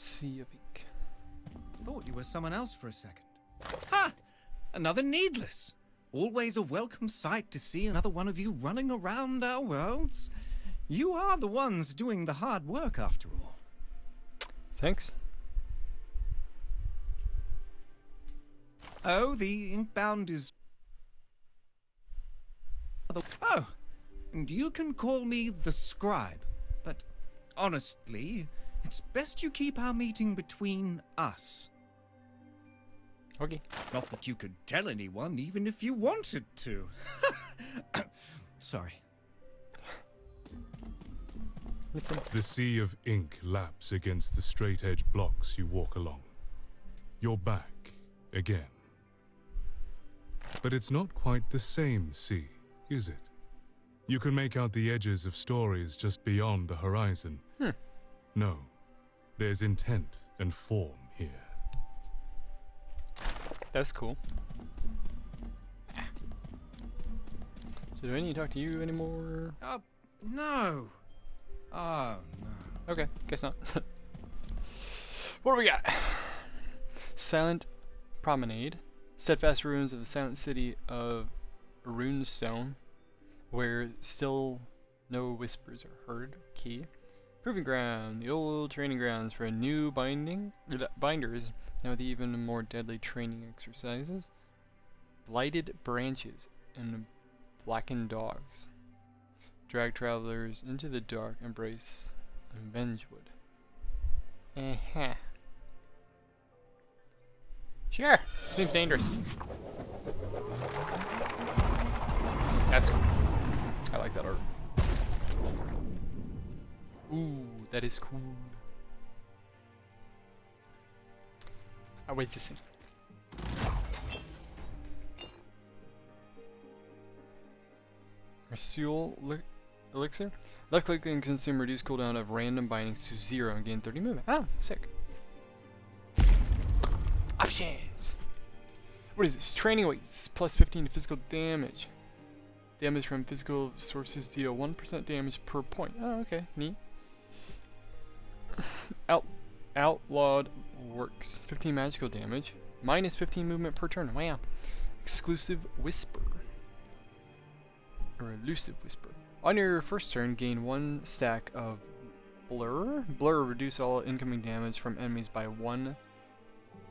Sea of Ink. Thought you were someone else for a second. Ha! Another needless. Always a welcome sight to see another one of you running around our worlds. You are the ones doing the hard work, after all. Thanks. Oh, the Inkbound is... Oh, and you can call me the Scribe. But honestly, it's best you keep our meeting between us. Okay. Not that you could tell anyone, even if you wanted to. Sorry. Listen. The sea of ink laps against the straight-edge blocks you walk along. You're back again. But it's not quite the same sea, is it? You can make out the edges of stories just beyond the horizon. No, there's intent and form here. That's cool. So do I need to talk to you anymore? No. Oh, no. Okay, guess not. What do we got? Silent Promenade. Steadfast ruins of the silent city of Runestone, where still no whispers are heard. Key. Proving ground. The old training grounds for new binders, now with even more deadly training exercises. Blighted branches and blackened dogs drag travelers into the dark embrace of Vengewood. Sure, seems dangerous. That's cool. I like that art. Ooh, that is cool. I'll wait to see. Resul Elixir? Left click and consume reduce cooldown of random bindings to 0 and gain 30 movement. Oh, sick. Options! What is this? Training weights plus 15 to physical damage. Damage from physical sources deal 1% damage per point. Oh, okay, neat. Outlawed works. 15 magical damage. Minus 15 movement per turn. Wow. Exclusive Whisper. Or Elusive Whisper. On your first turn, gain 1 stack of Blur. Blur reduce all incoming damage from enemies by 1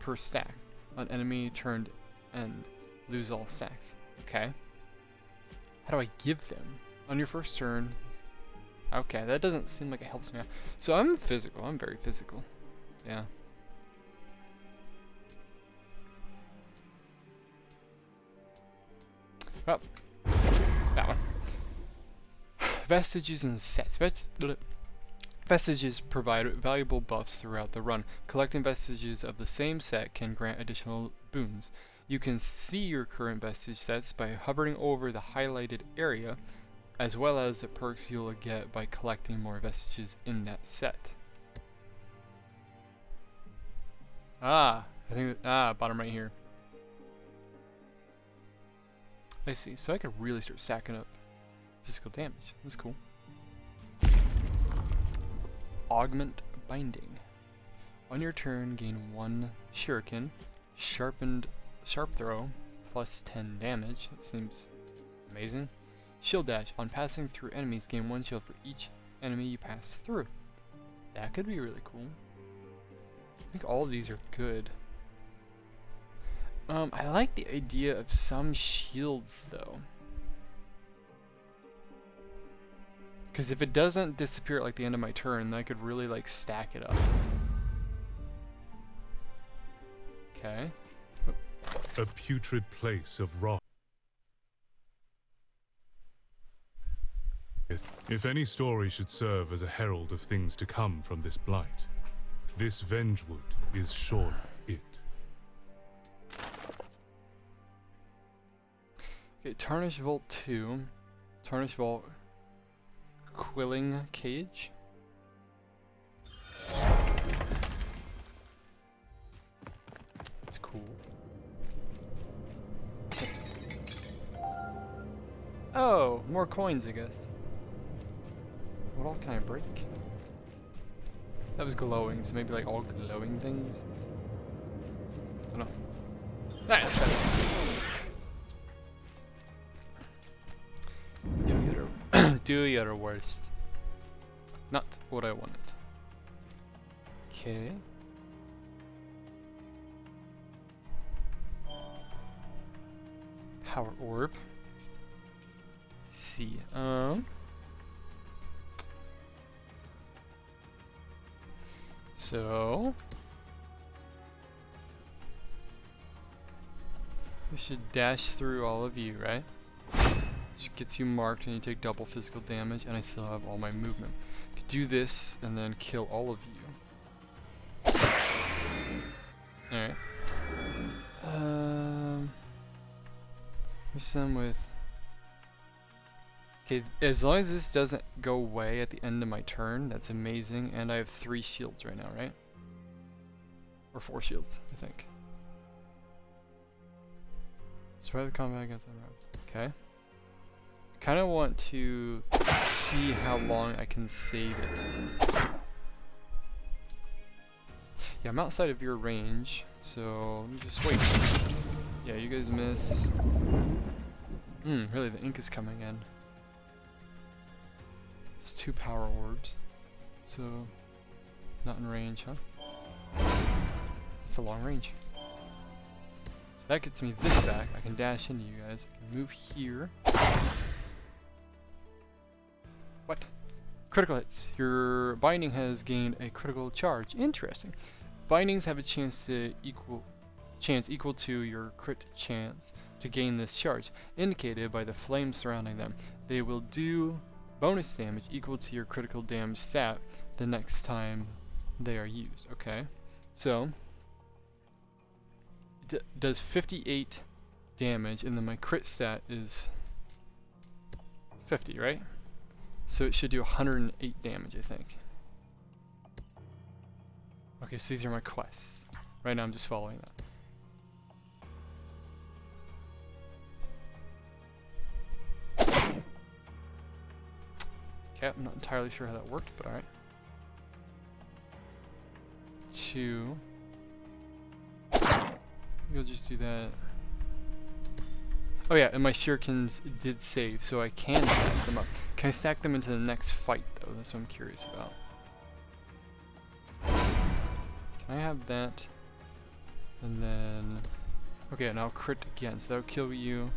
per stack. On enemy turned end. Lose all stacks. Okay. How do I give them? On your first turn. Okay, that doesn't seem like it helps me out. So I'm physical. I'm very physical. Yeah. Oh. That one. Vestiges and sets. Vestiges provide valuable buffs throughout the run. Collecting vestiges of the same set can grant additional boons. You can see your current vestige sets by hovering over the highlighted area, as well as the perks you'll get by collecting more vestiges in that set. I think bottom right here. I see. So I could really start stacking up physical damage. That's cool. Augment Binding. On your turn, gain 1 shuriken, sharp throw, plus 10 damage. That seems amazing. Shield Dash. On passing through enemies, gain 1 shield for each enemy you pass through. That could be really cool. I think all of these are good. I like the idea of some shields though. Because if it doesn't disappear at like the end of my turn, then I could really like stack it up. Okay. A putrid place of rot. If any story should serve as a herald of things to come from this blight, this Vengewood is surely it. Okay, Tarnish Vault 2. Tarnish Vault Quilling Cage. It's cool. Oh, more coins, I guess. What all can I break? That was glowing, so maybe like all glowing things. I don't know. That's better. Do your worst. Not what I wanted. Okay. Power orb. See. So I should dash through all of you, right? Which gets you marked and you take double physical damage, and I still have all my movement. I could do this and then kill all of you. Alright. Some with. Okay, as long as this doesn't go away at the end of my turn, that's amazing. And I have 3 shields right now, right? Or 4 shields, I think. Survive the combat against them. Okay. Kind of want to see how long I can save it. Yeah, I'm outside of your range, so let me just wait. Yeah, you guys miss. Really, the ink is coming in. It's 2 power orbs, so not in range, huh? It's a long range. So that gets me this back. I can dash into you guys. I can move here. What? Critical hits. Your binding has gained a critical charge. Interesting. Bindings have a chance equal to your crit chance to gain this charge, indicated by the flames surrounding them. They will do bonus damage equal to your critical damage stat the next time they are used. Okay, so it does 58 damage, and then my crit stat is 50, right? So it should do 108 damage, I think. Okay, so these are my quests. Right now I'm just following that. Okay, I'm not entirely sure how that worked, but alright. 2. You'll just do that. Oh yeah, and my shurikens did save, so I can stack them up. Can I stack them into the next fight, though? That's what I'm curious about. Can I have that? And then... Okay, and I'll crit again, so that'll kill you.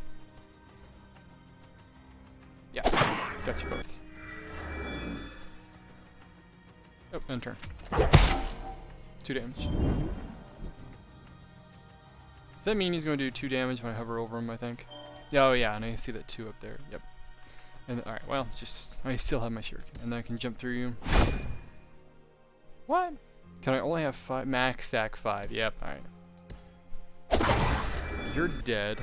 Yeah, got you both. Oh, end turn. 2 damage. Does that mean he's going to do 2 damage when I hover over him, I think? Yeah, oh yeah, and I see that 2 up there. Yep. And alright, well, just... I still have my shuriken. And then I can jump through you. What? Can I only have 5? Max stack 5. Yep, alright. You're dead.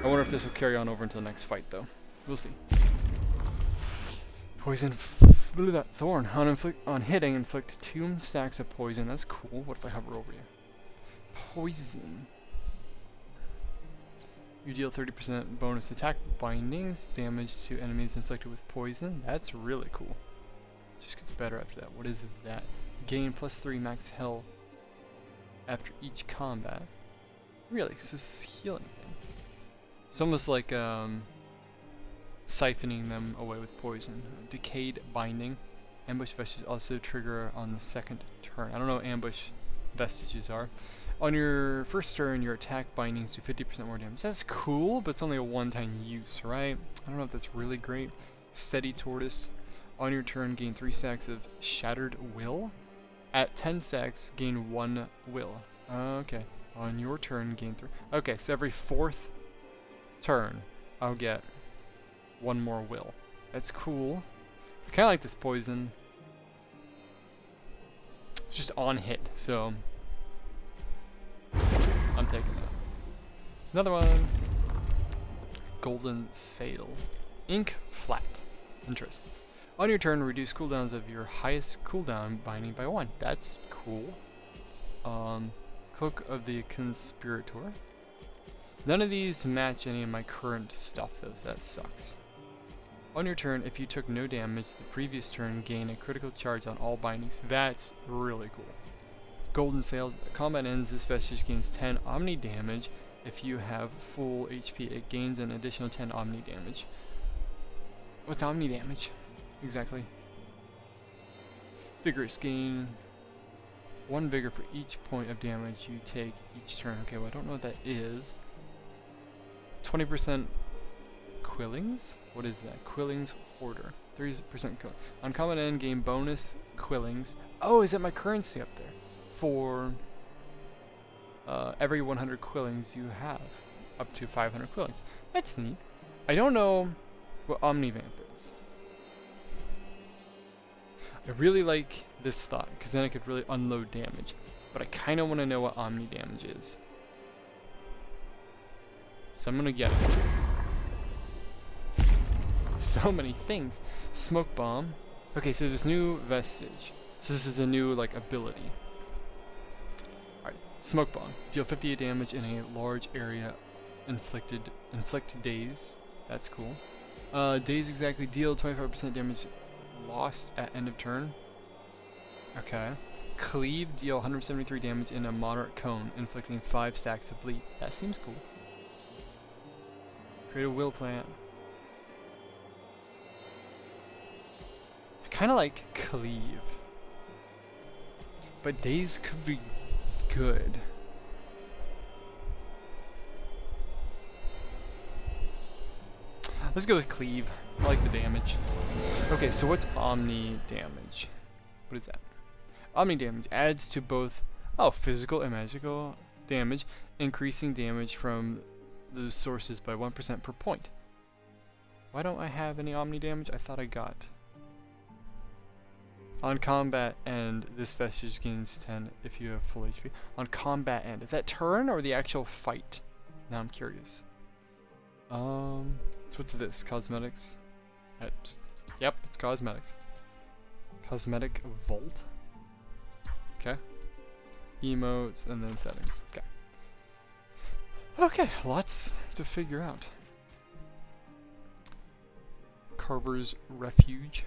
I wonder if this will carry on over until the next fight, though. We'll see. Poison blew that thorn. On hitting, inflict 2 stacks of poison. That's cool. What if I hover over you? Poison. You deal 30% bonus attack bindings, damage to enemies inflicted with poison. That's really cool. Just gets better after that. What is that? Gain +3 max health after each combat. Really? It's this healing thing. It's almost like siphoning them away with poison. Decayed binding. Ambush vestiges also trigger on the 2nd turn. I don't know what ambush vestiges are. On your first turn, your attack bindings do 50% more damage. That's cool, but it's only a one-time use, right? I don't know if that's really great. Steady Tortoise. On your turn, gain 3 stacks of Shattered Will. At 10 stacks, gain 1 will. Okay. On your turn, gain 3. Okay, so every 4th turn, I'll get 1 more will. That's cool. I kind of like this poison. It's just on hit, so I'm taking that. Another one. Golden Sail. Ink Flat. Interesting. On your turn, reduce cooldowns of your highest cooldown binding by 1. That's cool. Cloak of the Conspirator. None of these match any of my current stuff, though, so that sucks. On your turn, if you took no damage the previous turn, gain a critical charge on all bindings. That's really cool. Golden Sails. Combat ends. This vestige gains 10 Omni damage. If you have full HP, it gains an additional 10 Omni damage. What's Omni damage? Exactly. Vigorous. Gain 1 vigor for each point of damage you take each turn. Okay, well I don't know what that is. 20% Quillings? What is that? Quillings Order. 30% Quillings. On combat end, gain bonus Quillings. Oh, is that my currency up there? For every 100 Quillings you have. Up to 500 Quillings. That's neat. I don't know what Omnivamp is. I really like this thought, because then I could really unload damage. But I kind of want to know what Omni damage is. So I'm going to get it. So many things. Smoke Bomb. Okay, so this new vestige. So this is a new, like, ability. Alright, Smoke Bomb. Deal 58 damage in a large area. Inflict daze. That's cool. Daze exactly. Deal 25% damage lost at end of turn. Okay. Cleave. Deal 173 damage in a moderate cone, inflicting 5 stacks of bleed. That seems cool. Create a will plant. I kind of like Cleave. But Daze could be good. Let's go with Cleave. I like the damage. Okay, so what's Omni damage? What is that? Omni damage adds to both physical and magical damage, increasing damage from those sources by 1% per point. Why don't I have any Omni damage? I thought I got. On combat end, this vestige gains 10 if you have full HP. On combat end, is that turn or the actual fight? Now I'm curious. So what's this? Cosmetics? Yep, it's cosmetics. Cosmetic Vault. Okay. Emotes and then settings. Okay. Okay, lots to figure out. Carver's Refuge.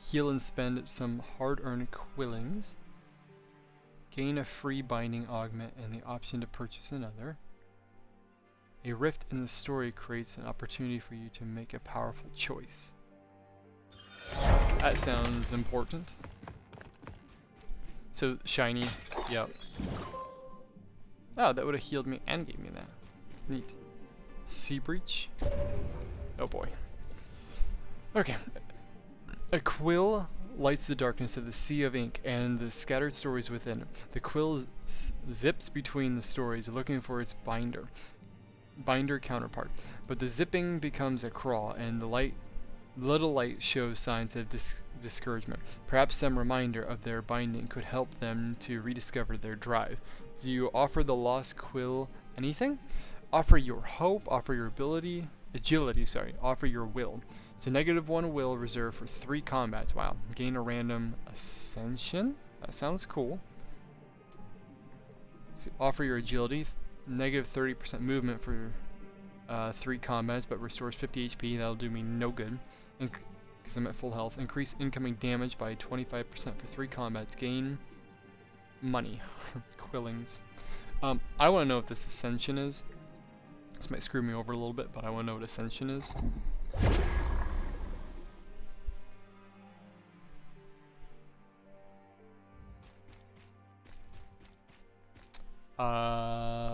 Heal and spend some hard-earned Quillings. Gain a free binding augment and the option to purchase another. A rift in the story creates an opportunity for you to make a powerful choice. That sounds important. So, shiny, yep. Oh, that would have healed me and gave me that. Neat. Sea Breach. Oh boy. Okay. A quill lights the darkness of the sea of ink and the scattered stories within. The quill zips between the stories, looking for its binder counterpart. But the zipping becomes a crawl, and the little light shows signs of discouragement. Perhaps some reminder of their binding could help them to rediscover their drive. Do you offer the lost quill anything? Offer your hope, offer your agility, offer your will. So -1 will reserved for 3 combats. Wow. Gain a random ascension? That sounds cool. So offer your agility, -30% movement for 3 combats, but restores 50 HP. That'll do me no good because I'm at full health. Increase incoming damage by 25% for 3 combats. Gain money. Quillings. I want to know what this ascension is. This might screw me over a little bit, but I want to know what ascension is.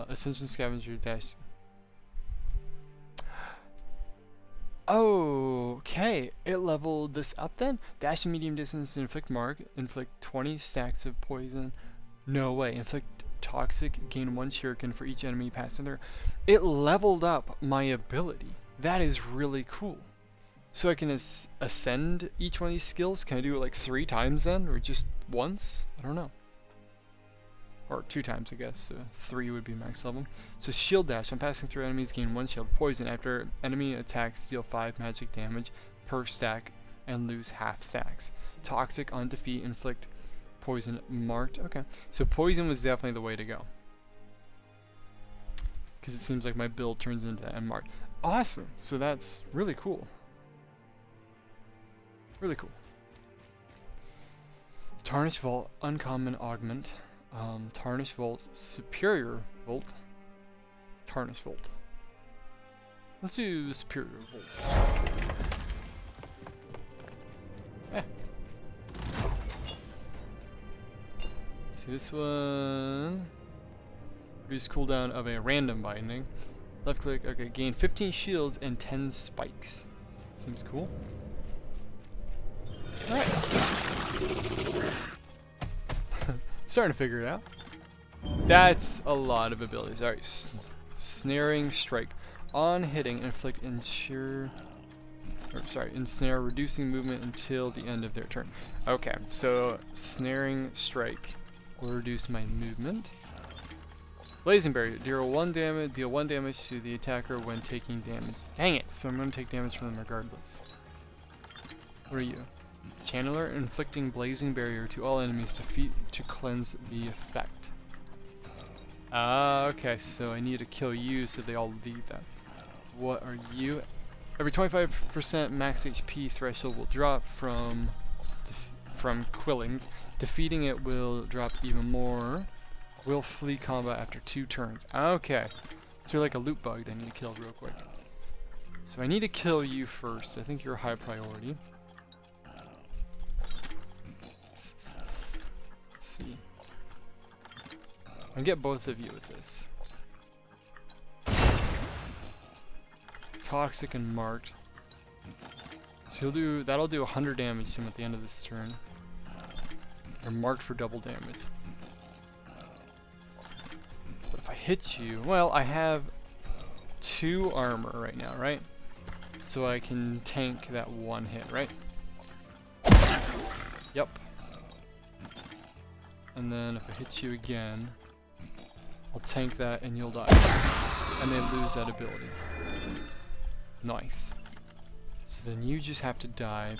Ascension Scavenger Dash. Okay, it leveled this up then. Dash medium distance to inflict mark, inflict 20 stacks of poison. No way, inflict toxic, gain 1 shuriken for each enemy passing there. It leveled up my ability. That is really cool. So I can ascend each one of these skills. Can I do it like 3 times then, or just once? I don't know. Or 2 times, I guess. So 3 would be max level. So shield dash. I'm passing through enemies, gain 1 shield poison. After enemy attacks, deal 5 magic damage per stack and lose half stacks. Toxic on defeat, inflict poison marked. Okay, so poison was definitely the way to go, because it seems like my build turns into and marked. Awesome. So that's really cool. Really cool. Tarnished Vault, Uncommon Augment. Tarnished Vault, Superior Vault. Tarnished Vault. Let's do Superior Vault. Eh. See this one. Reduce cooldown of a random binding. Left click, okay, gain 15 shields and 10 spikes. Seems cool. Alright. Starting to figure it out. That's a lot of abilities. Alright, Snaring Strike. On hitting, inflict ensnare, reducing movement until the end of their turn. Okay, so Snaring Strike will reduce my movement. Blazing Barrier, deal 1 damage to the attacker when taking damage. Dang it, so I'm going to take damage from them regardless. What are you? Channeler, inflicting Blazing Barrier to all enemies to cleanse the effect. Ah, okay, so I need to kill you so they all leave that. What are you? Every 25% max HP threshold will drop from Quillings. Defeating it will drop even more. Will flee combat after 2 turns. Okay. So you're like a loot bug that I need to kill real quick. So I need to kill you first. I think you're a high priority. Let's see. I can get both of you with this. Toxic and marked. So that'll do 100 damage to him at the end of this turn. Or marked for double damage. But if I hit you, well, I have 2 armor right now, right? So I can tank that 1 hit, right? Yep. And then if I hit you again, I'll tank that and you'll die. And they lose that ability. Nice. So then you just have to die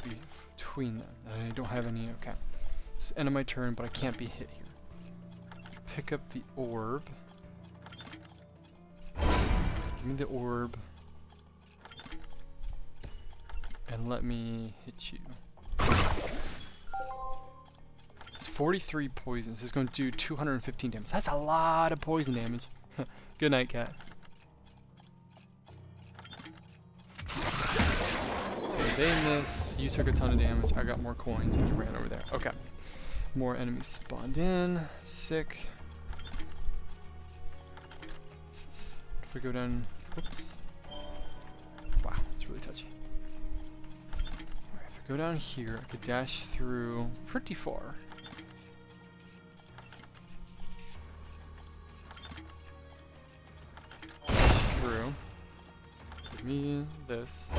between them. I don't have any, okay. It's the end of my turn, but I can't be hit here. Pick up the orb. Give me the orb. And let me hit you. It's 43 poisons. It's going to do 215 damage. That's a lot of poison damage. Good night, cat. So they miss. You took a ton of damage. I got more coins and you ran over there. Okay. More enemies spawned in. Sick. If we go down. Oops. Wow, it's really touchy. Alright, if I go down here, I could dash through pretty far. Through. Give me this.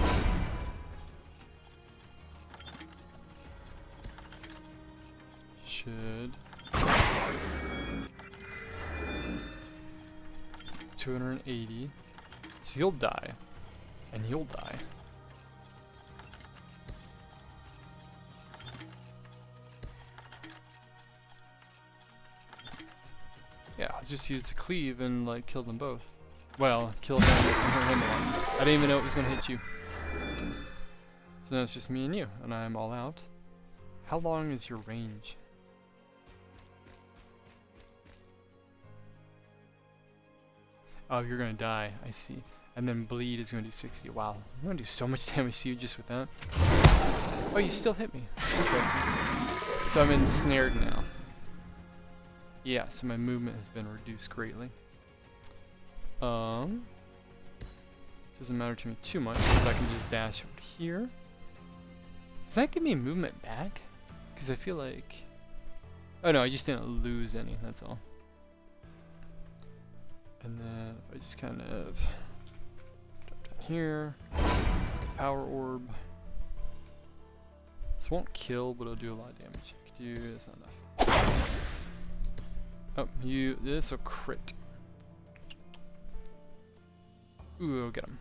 Should 280. So you'll die. And you'll die. Yeah, I'll just use the cleave and like kill them both. Well, kill him and him alone. I didn't even know it was gonna hit you. So now it's just me and you, and I'm all out. How long is your range? Oh, you're gonna die, I see. And then bleed is gonna do 60. Wow, I'm gonna do so much damage to you just with that. Oh, you still hit me. Interesting. So I'm ensnared now. Yeah, so my movement has been reduced greatly. Doesn't matter to me too much because I can just dash over here. Does that give me movement back? Because I feel like... Oh no, I just didn't lose any, that's all. And then if I just kind of drop down here, power orb. This won't kill, but it'll do a lot of damage. Could do that's not enough. Oh, this will crit. Ooh, I'll get him.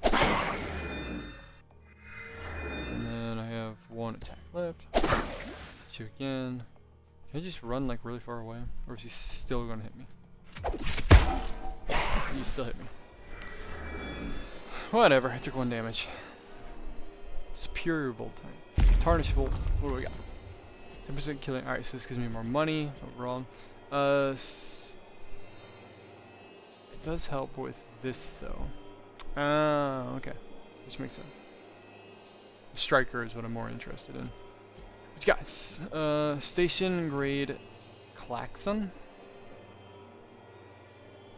And then I have 1 attack left. Hit you again. Can I just run like really far away? Or is he still gonna hit me? You still hit me. Whatever, I took 1 damage. Superior Bolt time. Tarnish Bolt. What do we got? 10% killing. Alright, so this gives me more money overall. It does help with this though. Okay. Which makes sense. The Striker is what I'm more interested in. Which guys? Station Grade Klaxon.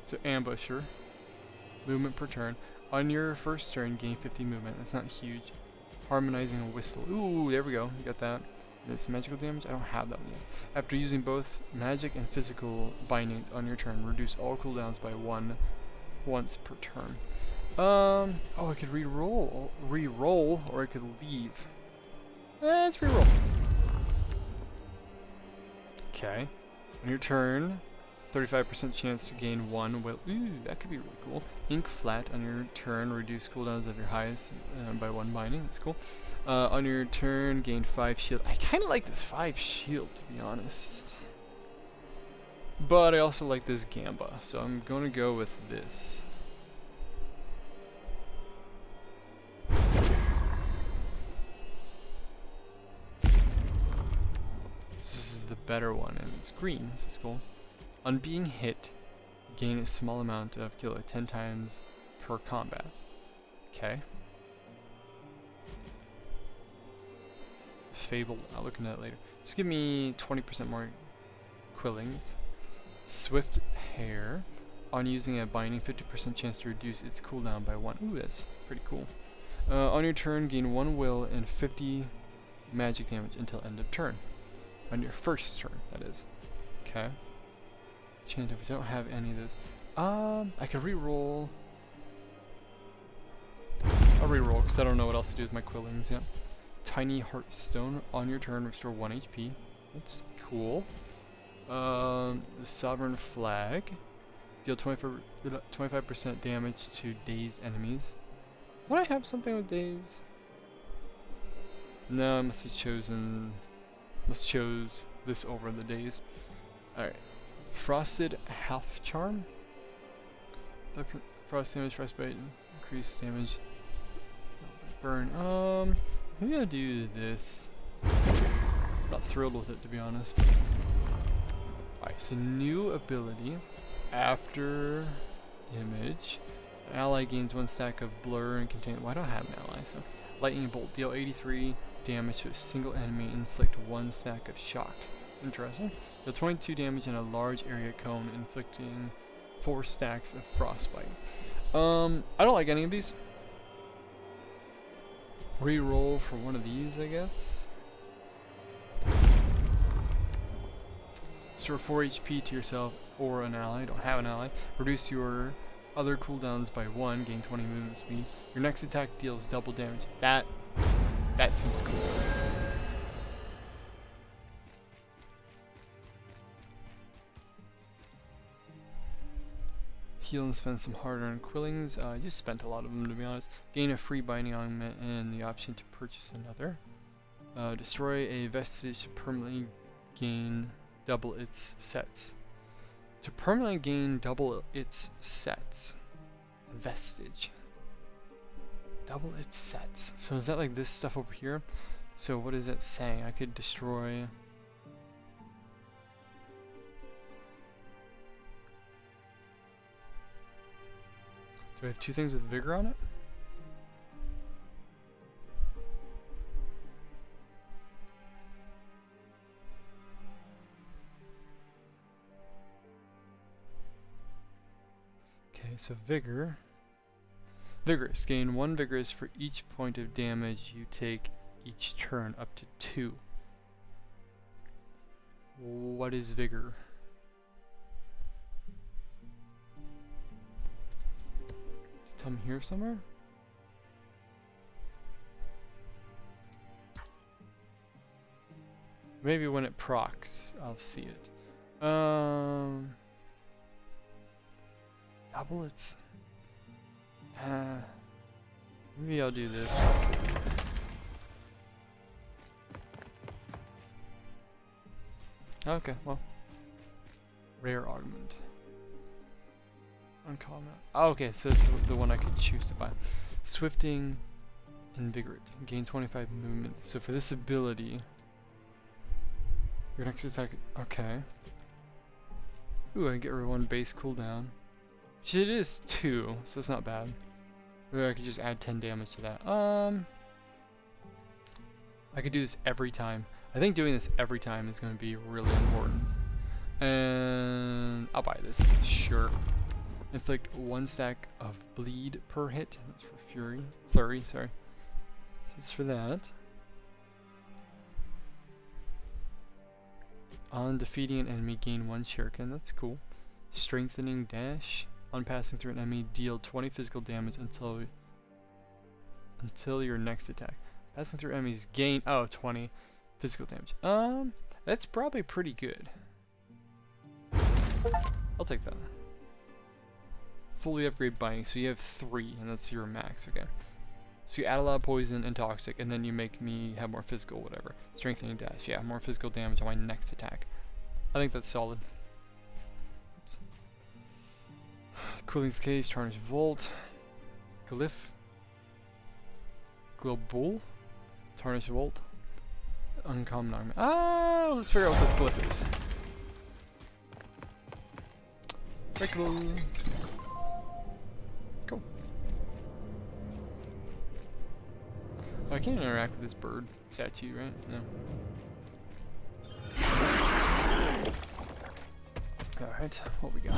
So Ambusher. Movement per turn. On your first turn, gain 50 movement. That's not huge. Harmonizing a Whistle. Ooh, there we go. You got that. This magical damage? I don't have that one yet. After using both magic and physical bindings on your turn, reduce all cooldowns by 1 once per turn. Oh, I could re-roll, or I could leave. Let's re-roll. Okay. On your turn, 35% chance to gain 1 will. Ooh, that could be really cool. Ink Flat on your turn, reduce cooldowns of your highest by 1 binding. That's cool. On your turn, gain 5 shield. I kind of like this 5 shield, to be honest. But I also like this Gamba, so I'm going to go with this. This is the better one, and it's green. This is cool. On being hit, gain a small amount of kilo 10 times per combat. Okay. Fable, I'll look into that later. Just give me 20% more quillings. Swift Hair. On using a binding, 50% chance to reduce its cooldown by 1. Ooh, that's pretty cool. On your turn, gain 1 will and 50 magic damage until end of turn. On your first turn, that is. Okay. Change if we don't have any of those. I could re-roll. I'll re-roll because I don't know what else to do with my quillings yet. Tiny Heartstone. On your turn, restore 1 HP. That's cool. The Sovereign Flag. Deal 25% damage to dazed enemies. Don't I have something with daze? No, I must have chose this over the daze. Alright. Frosted Half Charm. Frost damage, frostbite, increased damage. Burn. Maybe I'll do this. Not thrilled with it, to be honest. Alright, so new ability. After image, an ally gains 1 stack of blur and contain. Well, I don't have an ally, so lightning bolt. Deal 83 damage to a single enemy. Inflict 1 stack of shock. Interesting. Deal 22 damage in a large area cone, inflicting 4 stacks of frostbite. I don't like any of these. Re-roll for one of these, I guess. Restore 4 HP to yourself or an ally. Don't have an ally. Reduce your other cooldowns by 1. Gain 20 movement speed. Your next attack deals double damage. That seems cool. Heal and spend some hard-earned quillings. I just spent a lot of them, to be honest. Gain a free binding augment and the option to purchase another. Destroy a vestige to permanently gain double its sets. To permanently gain double its sets. Vestige. Double its sets. So is that like this stuff over here? So what is that saying? I could destroy... Do I have 2 things with vigor on it? Okay, so vigor. Vigorous. Gain 1 vigorous for each point of damage you take each turn, up to 2. What is vigor? Tell me here somewhere? Maybe when it procs, I'll see it. Double its... maybe I'll do this. Okay, well. Rare augment. Uncommon. Oh, okay, so it's the one I could choose to buy. Swifting Invigorate. Gain 25 movement. So for this ability, your next attack. Okay. Ooh, I get rid of 1 base cooldown. Shit, it is 2, so that's not bad. Maybe I could just add 10 damage to that. I could do this every time. I think doing this every time is going to be really important. And I'll buy this. Sure. Inflict 1 stack of bleed per hit. That's for Fury. Flurry, sorry. So it's for that. On defeating an enemy, gain 1 shuriken. That's cool. Strengthening dash. On passing through an enemy, deal 20 physical damage until your next attack. Passing through enemies, gain 20 physical damage. That's probably pretty good. I'll take that. Fully upgrade binding, so you have 3, and that's your max. Okay. So you add a lot of poison and toxic, and then you make me have more physical, whatever. Strengthening dash, yeah, more physical damage on my next attack. I think that's solid. Oops. Cooling's Cage, Tarnished Volt, Glyph, Globule, Tarnished Volt, Uncommon Augment. Let's figure out what this glyph is. Very cool. Cool. Oh, I can't interact with this bird statue, right? No. Alright, what we got?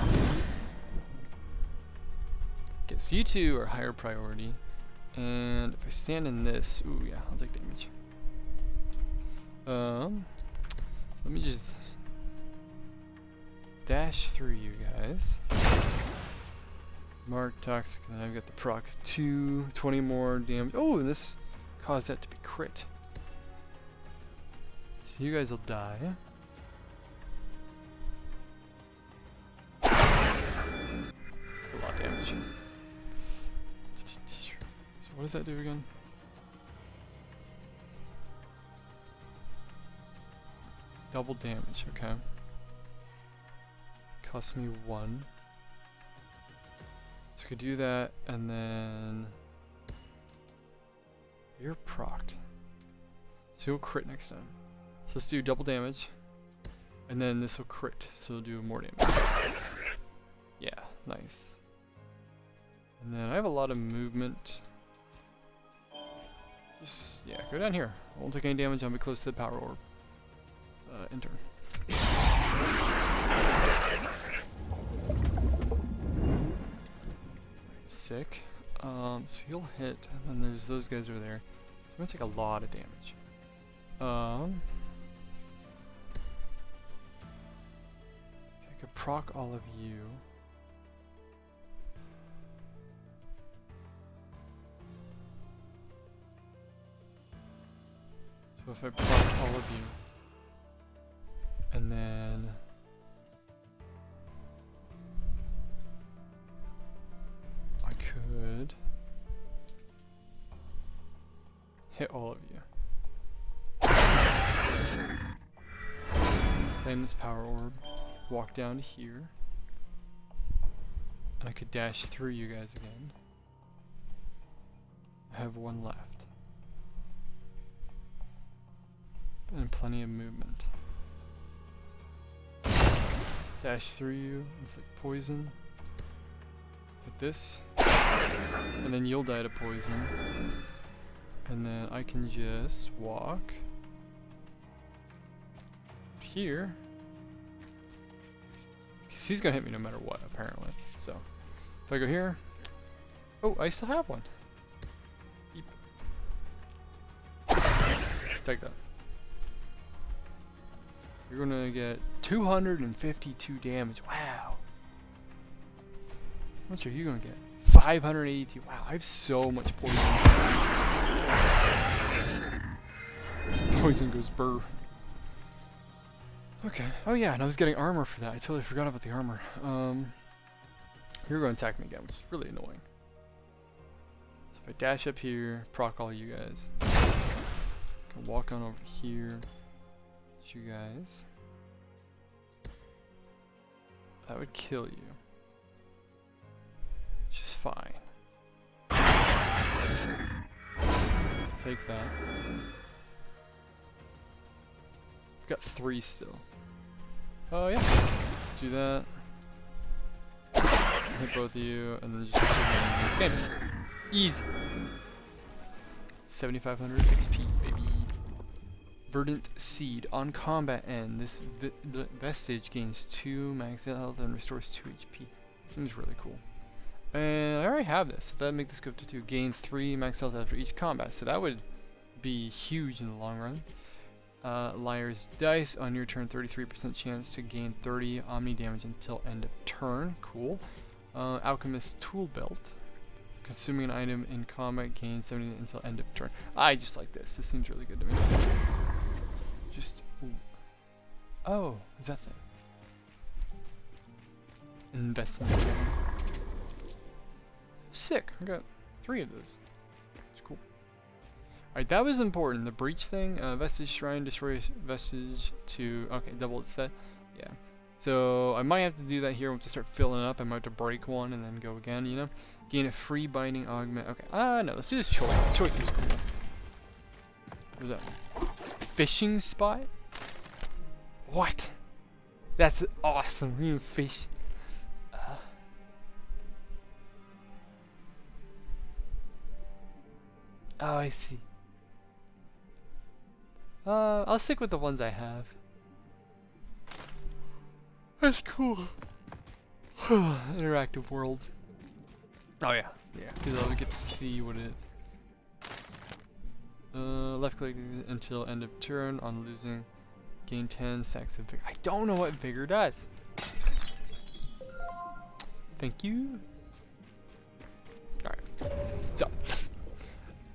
Okay, so you two are higher priority. And if I stand in this, ooh yeah, I'll take damage. So let me just dash through you guys. Mark toxic, and then I've got the proc 2, 20 more damage. Oh, and this caused that to be crit. So you guys will die. That's a lot of damage. So what does that do again? Double damage, okay. Cost me 1. So I could do that, and then you're procced. So you'll crit next time. So let's do double damage, and then this will crit, so it'll do more damage. Yeah, nice. And then I have a lot of movement. Just, yeah, go down here. I won't take any damage, I'll be close to the power orb. Enter. Sick. So he'll hit, and then there's those guys over there. So I'm gonna take a lot of damage. I could proc all of you. So if I proc all of you, and then I could hit all of you. Claim this power orb, walk down to here, and I could dash through you guys again. I have 1 left. And plenty of movement. Dash through you, inflict poison. Hit this. And then you'll die to poison. And then I can just walk here. Because he's gonna hit me no matter what, apparently. So, if I go here. Oh, I still have 1. Eep. Take that. You're gonna get 252 damage. Wow. How much are you gonna get? 582. Wow, I have so much poison. Poison goes burr. Okay. Oh yeah, and I was getting armor for that. I totally forgot about the armor. You're gonna attack me again, which is really annoying. So if I dash up here, proc all you guys. I can walk on over here. You guys. That would kill you. Which is fine. take that. We've got 3 still. Oh yeah, let's do that. Hit both of you, and then just keep this game. Easy. 7,500 XP, baby. Verdant Seed. On combat end, this vestige gains 2 max health and restores 2 HP. Seems really cool. And I already have this, so that'd make this go to 2. Gain 3 max health after each combat, so that would be huge in the long run. Liar's Dice. On your turn, 33% chance to gain 30 Omni damage until end of turn. Cool. Alchemist Tool Belt. Consuming an item in combat gains 70 until end of turn. I just like this. This seems really good to me. Just. Ooh. Oh, is that thing? Investment. Sick. I got 3 of those. It's cool. Alright, that was important. The breach thing. Vestige Shrine. Destroy Vestige to. Okay, double its set. Yeah. So I might have to do that here once I start filling up. I might have to break one and then go again, you know? Gain a free binding augment. Okay, no, let's do this choice. This choice is cool. What's that? Fishing spot? What? That's awesome. You can fish. Oh, I see. I'll stick with the ones I have. That's cool. Interactive world. Oh yeah, because I'll get to see what it is. Left click until end of turn. On losing, gain 10 stacks of vigor. I don't know what vigor does. Thank you. Alright, so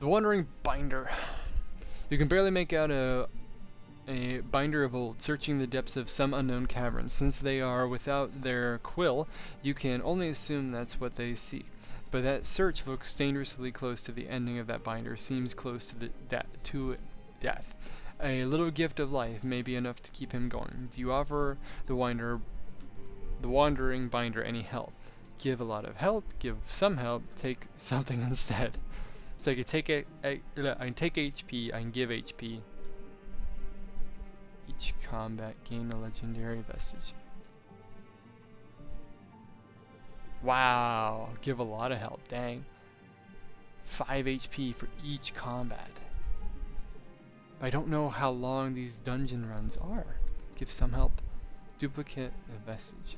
the Wandering Binder. You can barely make out a binder of old, searching the depths of some unknown cavern. Since they are without their quill, you can only assume that's what they see. But that search looks dangerously close to the ending of that binder, seems close to death. A little gift of life may be enough to keep him going. Do you offer the Wandering Binder any help? Give a lot of help, give some help, take something instead. So I can take I can take HP, I can give HP. Each combat gain a legendary vestige. Wow, give a lot of help, dang. 5 HP for each combat. But I don't know how long these dungeon runs are. Give some help. Duplicate a vestige.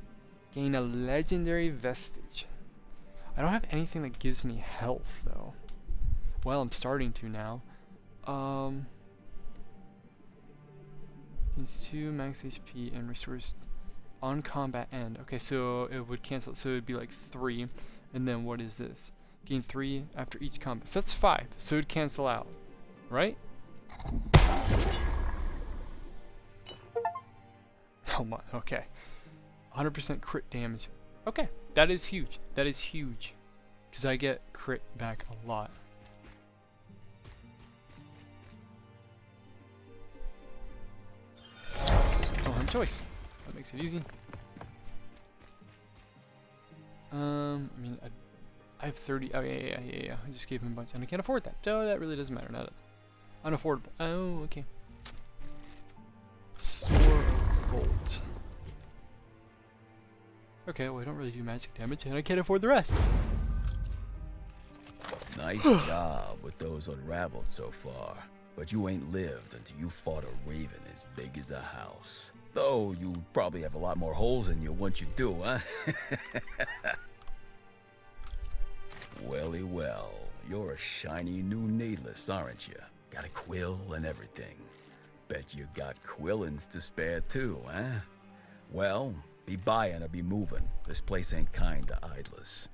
Gain a legendary vestige. I don't have anything that gives me health though. Well, I'm starting to now. Gains 2 max HP and restores on combat end. Okay, so it would cancel. So it would be like 3. And then what is this? Gain 3 after each combat. So that's 5. So it would cancel out. Right? Oh my, okay. 100% crit damage. Okay, that is huge. That is huge. Because I get crit back a lot. Don't have a choice. That makes it easy. I mean, I have 30. Oh, yeah. I just gave him a bunch, and I can't afford that. So that really doesn't matter. Now does. Unaffordable. Oh, okay. Sword of Bolt. Okay, well, I don't really do magic damage, and I can't afford the rest. Nice job with those unraveled so far. But you ain't lived until you fought a raven as big as a house. Though you probably have a lot more holes in you once you do, huh? Welly well, you're a shiny new needless, aren't you? Got a quill and everything. Bet you got quillins to spare too, huh? Well, be buying or be moving. This place ain't kind to idlers.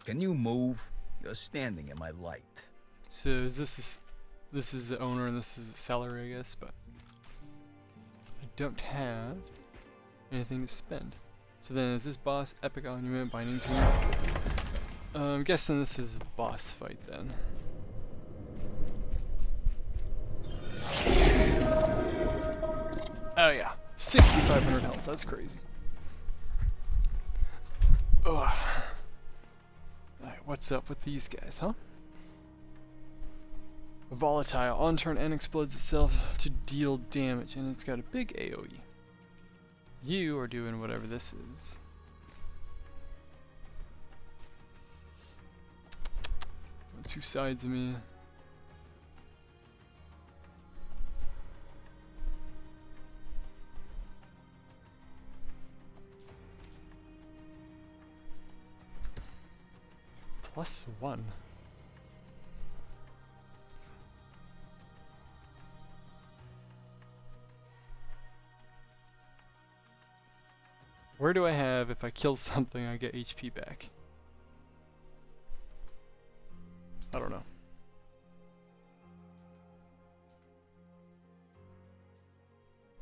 Can you move? You're standing in my light. So this is the owner and this is the seller, I guess, but I don't have anything to spend. So then is this boss epic monument binding to me? I'm guessing this is a boss fight then. Oh yeah, 6,500 health, that's crazy. Ugh. Alright, what's up with these guys, huh? Volatile. On turn and explodes itself to deal damage, and it's got a big AoE. You are doing whatever this is. On two sides of me. +1. Where do I have if I kill something I get HP back? I don't know.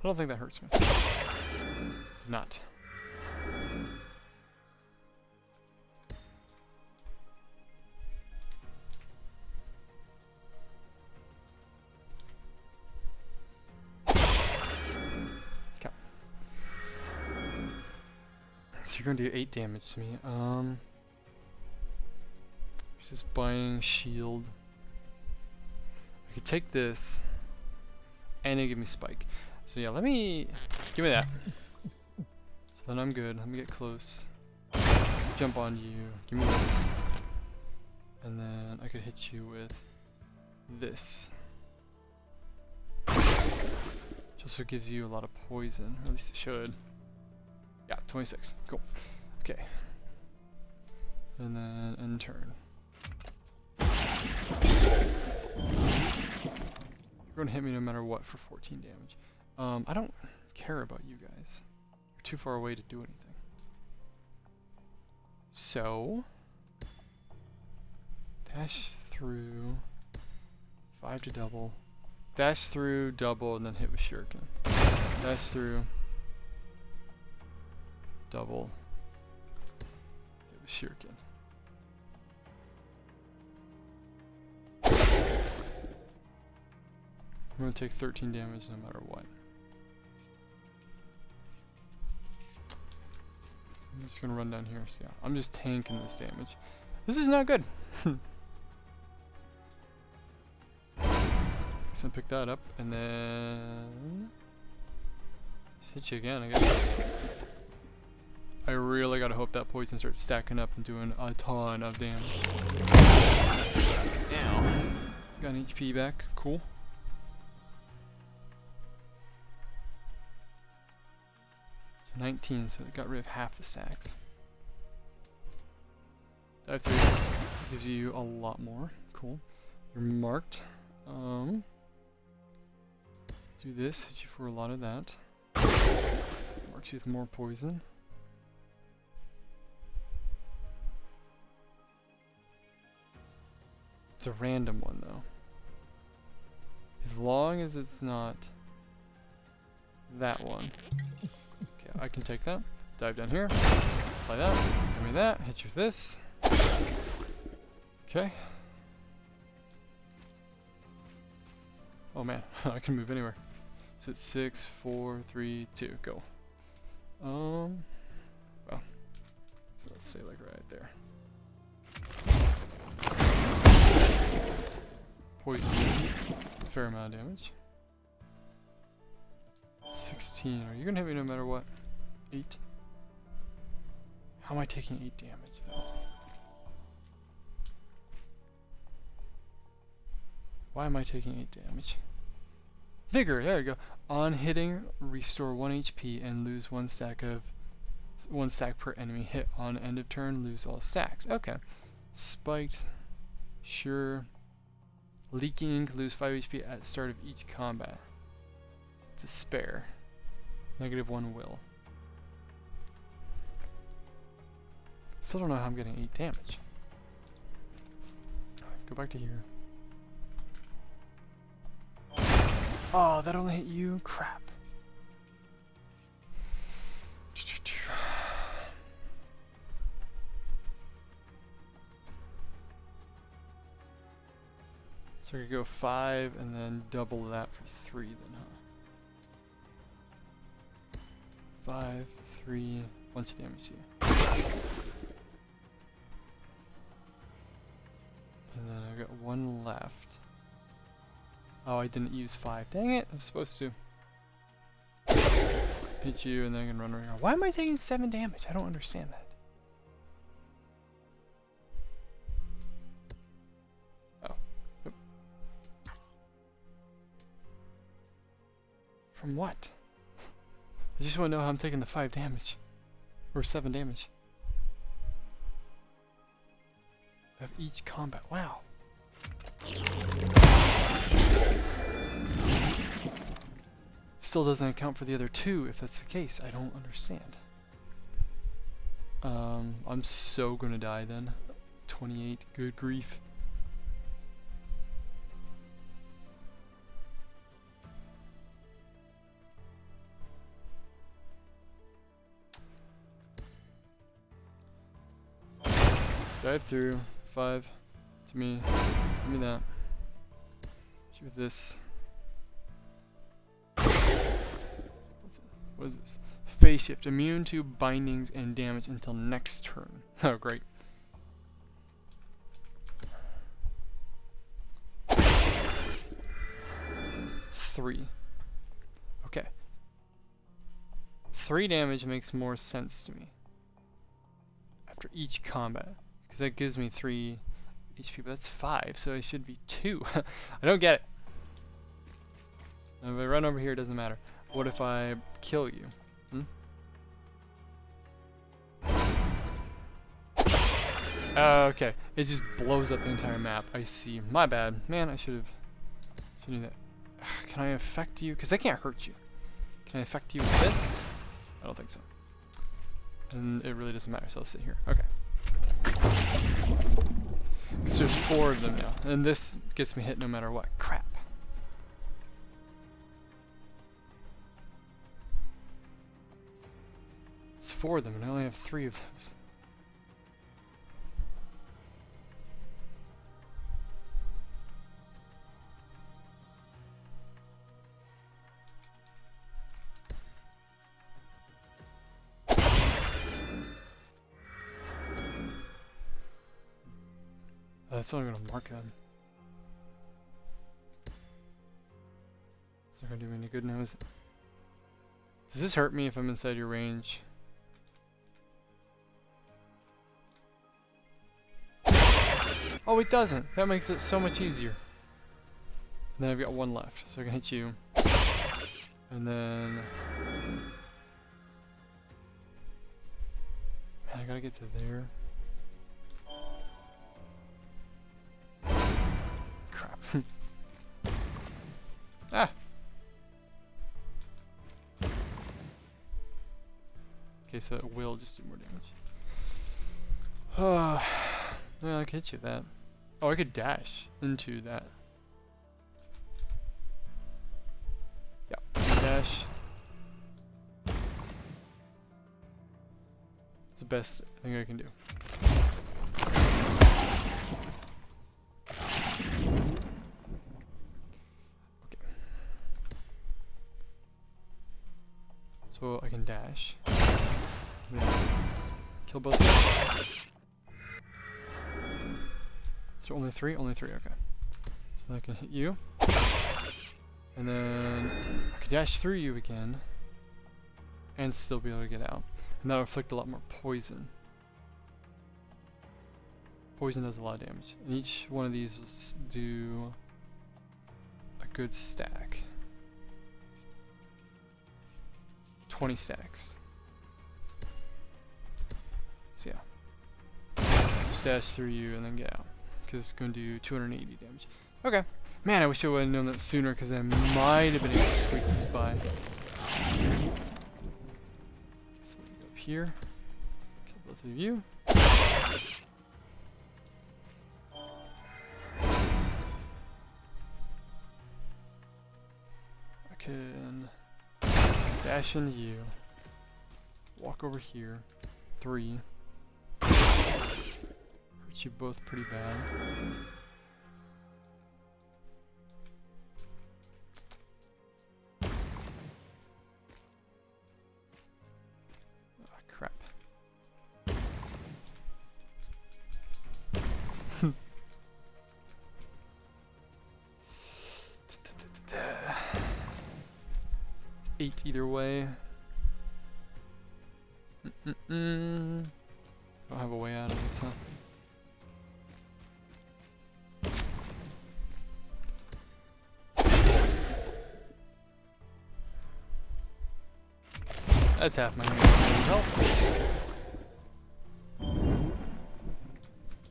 I don't think that hurts me. Did not. You're gonna do 8 damage to me. Just buying shield. I could take this, and it give me spike. So yeah, give me that. So then I'm good. Let me get close. Jump on you. Give me this, and then I could hit you with this. Which also gives you a lot of poison, or at least it should. Yeah, 26. Cool. Okay. And then end turn. You're going to hit me no matter what for 14 damage. I don't care about you guys. You're too far away to do anything. So, dash through, 5 to double. Dash through, double, and then hit with shuriken. Dash through. Double. Hit with shuriken. I'm gonna take 13 damage no matter what. I'm just gonna run down here. So yeah, I'm just tanking this damage. This is not good. So pick that up and then hit you again, I guess. I really gotta hope that poison starts stacking up and doing a ton of damage. Now, got an HP back, cool. So 19, so it got rid of half the stacks. Dive through gives you a lot more, cool. You're marked. Do this, hit you for a lot of that. Marks you with more poison. It's a random one though. As long as it's not that one. Okay, I can take that. Dive down here. Apply that. Give me that. Hit you with this. Okay. Oh man, I can move anywhere. So it's 6, 4, 3, 2, go. Well, so let's say like right there. Poison, a fair amount of damage. 16, are you gonna hit me no matter what? 8? How am I taking 8 damage though? Why am I taking 8 damage? Vigor, there you go. On hitting, restore 1 HP and lose 1 stack per enemy hit. On end of turn, lose all stacks. Okay. Spiked. Sure. Leaking ink, lose 5 HP at start of each combat. It's a spare. -1 will. Still don't know how I'm getting 8 damage. Alright, go back to here. Oh, that only hit you? Crap. So we could go 5 and then double that for 3 then, huh? 5, 3, bunch of damage to you. And then I've got one left. Oh, I didn't use 5. Dang it, I'm supposed to. Hit you and then I can run around. Why am I taking 7 damage? I don't understand that. Oh. Yep. From what? I just want to know how I'm taking the 5 damage. Or 7 damage. Of each combat. Wow. Still doesn't account for the other 2 if that's the case. I don't understand. I'm so gonna die then. 28, good grief. Dive through. 5. To me. Give me that. Shoot this. What is this? Phase shift. Immune to bindings and damage until next turn. Oh, great. Three. Okay. 3 damage makes more sense to me. After each combat. Because that gives me 3 HP, but that's 5, so it should be 2. I don't get it. If I run over here, it doesn't matter. What if I kill you? Okay, it just blows up the entire map. I see. My bad. Man, I should do that. Can I affect you? Because I can't hurt you. Can I affect you with this? I don't think so. And it really doesn't matter, so I'll sit here. Okay. Because there's 4 of them now. And this gets me hit no matter what. Crap. It's 4 of them, and I only have 3 of those. That's not gonna mark them. It's not gonna do me any good now, is it? Does this hurt me if I'm inside your range? Oh, it doesn't. That makes it so much easier. And then I've got 1 left, so I can hit you. And then... Man, I gotta get to there. Crap. Ah! Okay, so it will just do more damage. Yeah, I could hit you with that. Oh, I could dash into that. Yeah, dash. It's the best thing I can do. Okay. So I can dash. Kill both of them. Is there only 3? Only 3, okay. So I can hit you. And then I can dash through you again. And still be able to get out. And that'll inflict a lot more poison. Poison does a lot of damage. And each one of these will do a good stack. 20 stacks. So yeah. Just dash through you and then get out. Because it's going to do 280 damage. Okay. Man, I wish I would have known that sooner because I might have been able to squeak this by. So we go up here. Kill both of you. I can dash into you. Walk over here. 3. You both pretty bad. Oh, crap. 8 either way. Don't have a way out of this, huh? That's half my health.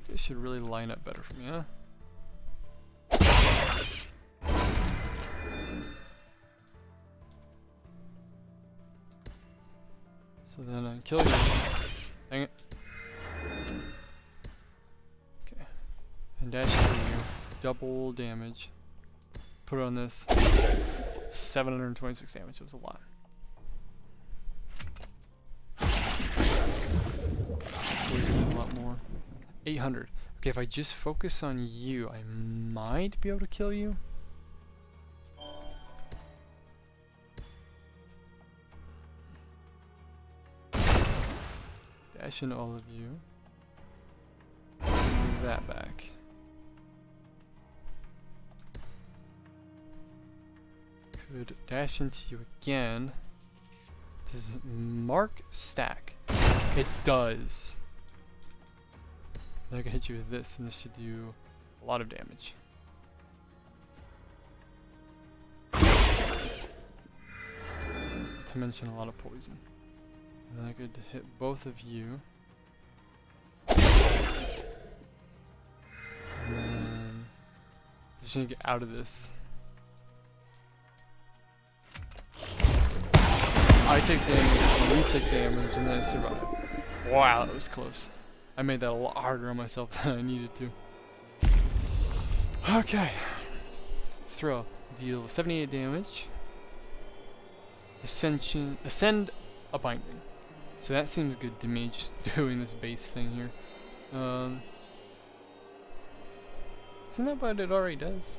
This should really line up better for me, huh? So then I kill you. Dang it. Okay. And dash through you. Double damage. Put it on this. 726 damage. It was a lot. Poison a lot more. 800. Okay, if I just focus on you, I might be able to kill you. Dash into all of you. Move that back. Could dash into you again. Does mark stack? It does. Then I can hit you with this, and this should do a lot of damage. Not to mention a lot of poison. And then I could hit both of you. And then just gonna get out of this. I take damage, you take damage, and then I survive. Wow, that was close. I made that a lot harder on myself than I needed to. Okay. Throw. Deal 78 damage. Ascend a binding. So that seems good to me, just doing this base thing here. Isn't that what it already does?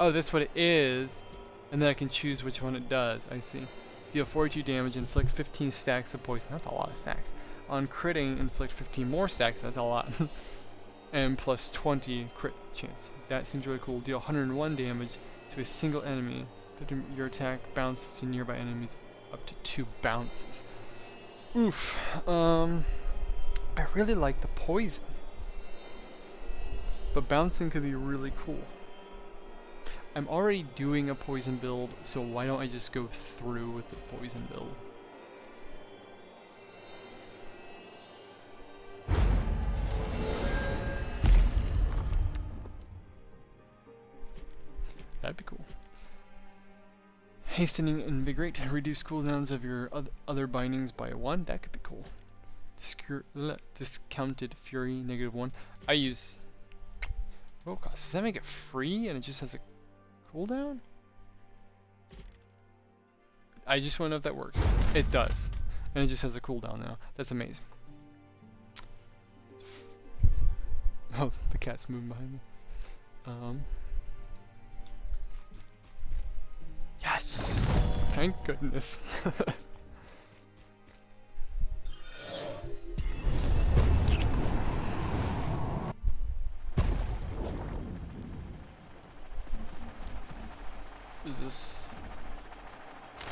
Oh, that's what it is. And then I can choose which one it does. I see. Deal 42 damage, inflict 15 stacks of poison. That's a lot of stacks. On critting, inflict 15 more stacks. That's a lot. And plus 20 crit chance. That seems really cool. Deal 101 damage to a single enemy. Your attack bounces to nearby enemies up to 2 bounces. Oof. I really like the poison. But bouncing could be really cool. I'm already doing a poison build, so why don't I just go through with the poison build? That'd be cool. Hastening Invigorate, reduce cooldowns of your other bindings by 1. That could be cool. Discounted Fury, -1. I use... Roll cost. Does that make it free and it just has a cooldown? I just want to know if that works. It does. And it just has a cooldown now. That's amazing. Oh, the cat's moving behind me. Yes! Thank goodness. Is this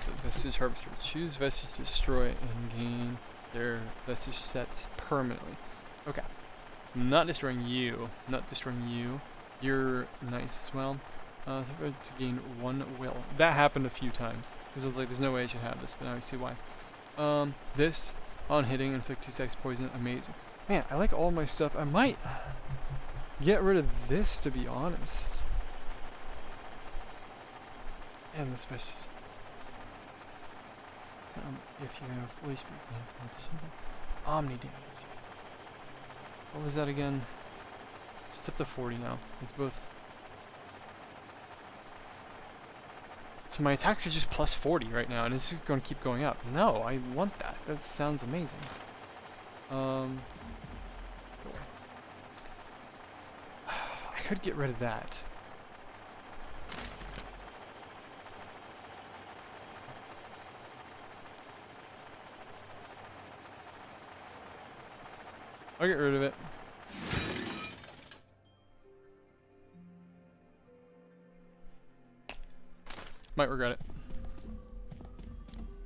the Vestige Harvester? Choose Vestige to destroy and gain their Vestige sets permanently. Okay. I'm not destroying you. Not destroying you. You're nice as well. To gain 1 will. That happened a few times. Because I was like, there's no way I should have this, but now I see why. This, on hitting, inflict 2 stacks poison. Amazing. Man, I like all my stuff. I might get rid of this, to be honest. And the specials. If you have fully speed enhancement, Omni damage. What was that again? It's up to 40 now. It's both. So my attacks are just plus 40 right now, and it's just going to keep going up. No, I want that. That sounds amazing. Go away. I could get rid of that. I'll get rid of it. Might regret it.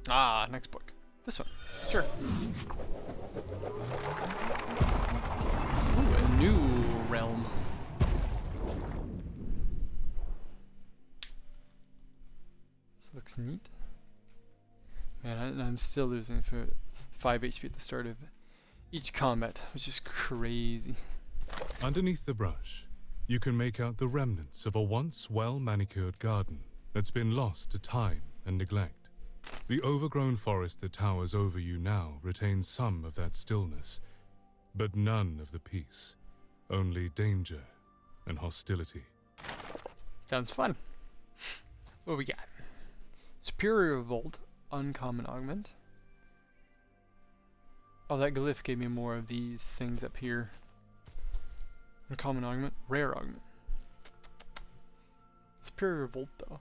Ah, next book. This one. Sure. Ooh, a new realm. This looks neat. Man, I'm still losing for 5 HP at the start of each combat, which is crazy. Underneath the brush, you can make out the remnants of a once well-manicured garden that's been lost to time and neglect. The overgrown forest that towers over you now retains some of that stillness, but none of the peace. Only danger and hostility. Sounds fun. What we got? Superior Revolt, uncommon augment. Oh, that glyph gave me more of these things up here. Uncommon augment, rare augment. Superior Revolt though.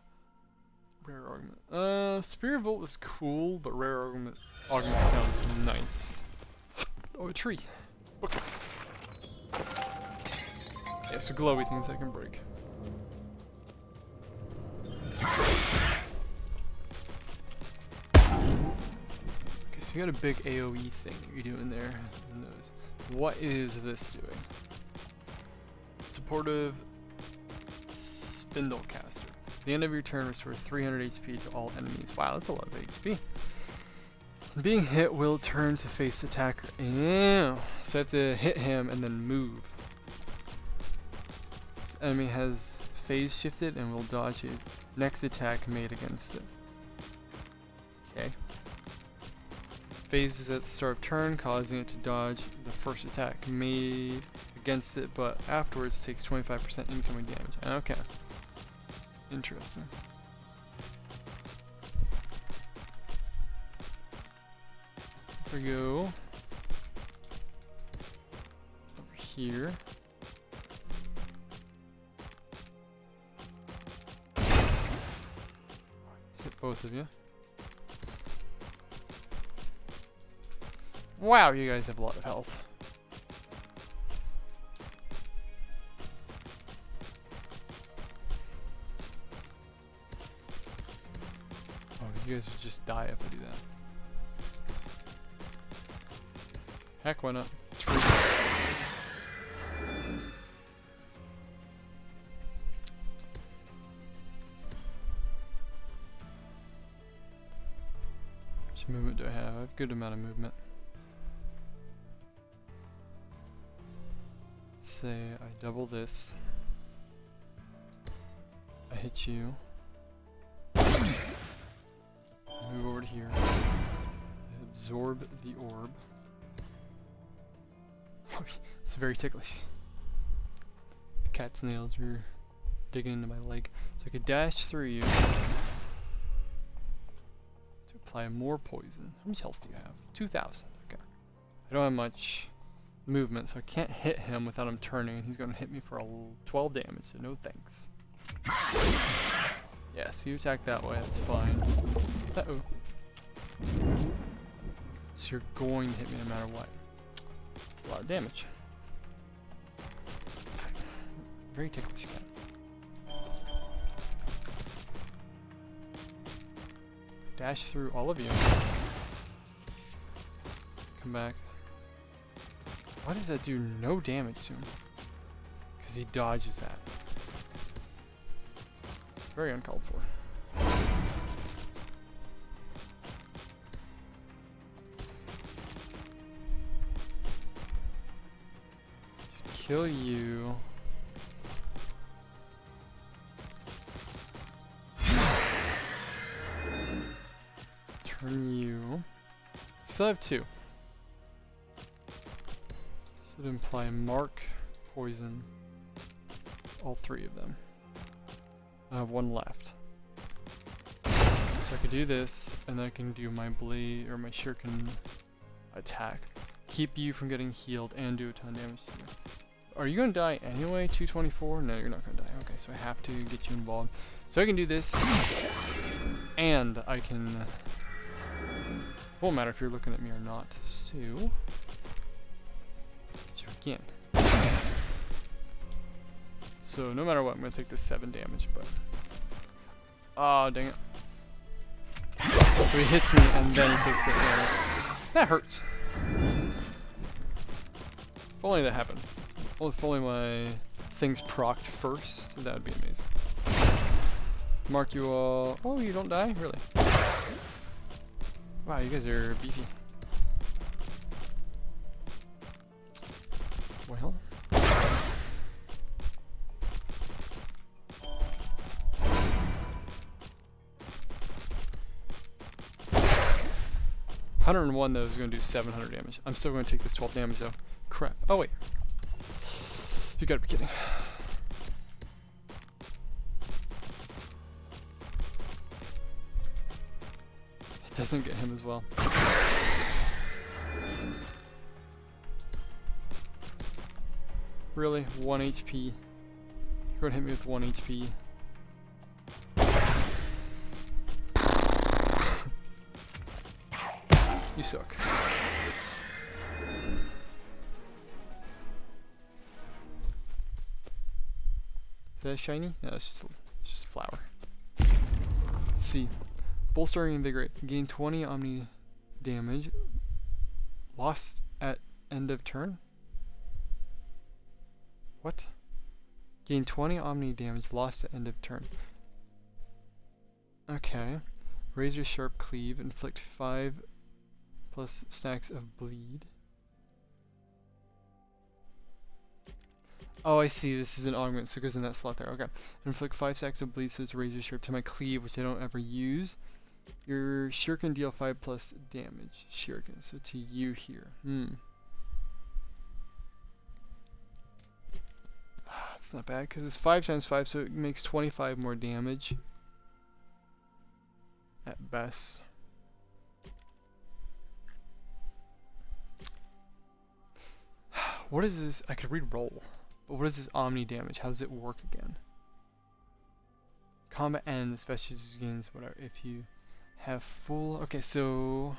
Rare augment. Superior Revolt was cool, but rare augment sounds nice. Oh, a tree. Books. Yeah, so glowy things I can break. Okay, so you got a big AoE thing that you're doing there. Who knows? What is this doing? Supportive Spindlecaster. At the end of your turn, restore 300 HP to all enemies. Wow, that's a lot of HP. Being hit will turn to face attacker. Ew. So I have to hit him and then move. This enemy has phase shifted and will dodge a next attack made against it. Okay. Phase is at the start of turn, causing it to dodge the first attack made against it, but afterwards takes 25% incoming damage. Okay. Interesting. Here we go. Over here. Hit both of you. Wow, you guys have a lot of health. Oh, you guys would just die if I do that. Heck, why not? It's free. How much movement do I have? I have a good amount of movement. Let's say I double this. I hit you. Move over to here. I absorb the orb. It's very ticklish. The cat's nails are digging into my leg. So I could dash through you to apply more poison. How much health do you have? 2,000. Okay. I don't have much movement, so I can't hit him without him turning, and he's going to hit me for a 12 damage, so no thanks. Yeah, so you attack that way, that's fine. Uh-oh. So you're going to hit me no matter what. A lot of damage. Very ticklish cat. Dash through all of you. Come back. Why does that do no damage to him? Because he dodges that. It's very uncalled for. Kill you. Turn you. Still have 2. So to imply mark, poison, all 3 of them. I have 1 left. So I could do this, and then I can do my blade or my shuriken attack. Keep you from getting healed and do a ton of damage to you. Are you gonna die anyway? 224? No, you're not gonna die. Okay, so I have to get you involved. So I can do this, and I can. Won't matter if you're looking at me or not. So, get you again. So no matter what, I'm gonna take this 7 damage. But Oh, dang it. So he hits me and then he takes the damage. That hurts. If only that happened. If only my things procced first, that would be amazing. Mark you all. Oh, you don't die? Really? Wow, you guys are beefy. Well. $101 though is going to do 700 damage. I'm still going to take this 12 damage though. Crap. Oh wait. You gotta be kidding. It doesn't get him as well. Really? 1 HP. You're gonna hit me with 1 HP. You suck. Is that shiny? No, it's just a flower. Let's see. Bolstering Invigorate. Gain 20 Omni damage. Lost at end of turn? What? Gain 20 Omni damage. Lost at end of turn. Okay. Razor Sharp Cleave. Inflict 5 plus stacks of bleed. Oh, I see. This is an augment, so it goes in that slot there. Okay. Inflict 5 stacks of bleed, so it's razor sharp to my cleave, which I don't ever use. Your shuriken deal 5 plus damage. Shuriken, so to you here. It's not bad because it's 5 times 5, so it makes 25 more damage at best. What is this? I could re-roll. But what is this Omni damage? How does it work again? Combat ends, specialist gains whatever if you have full. Okay, so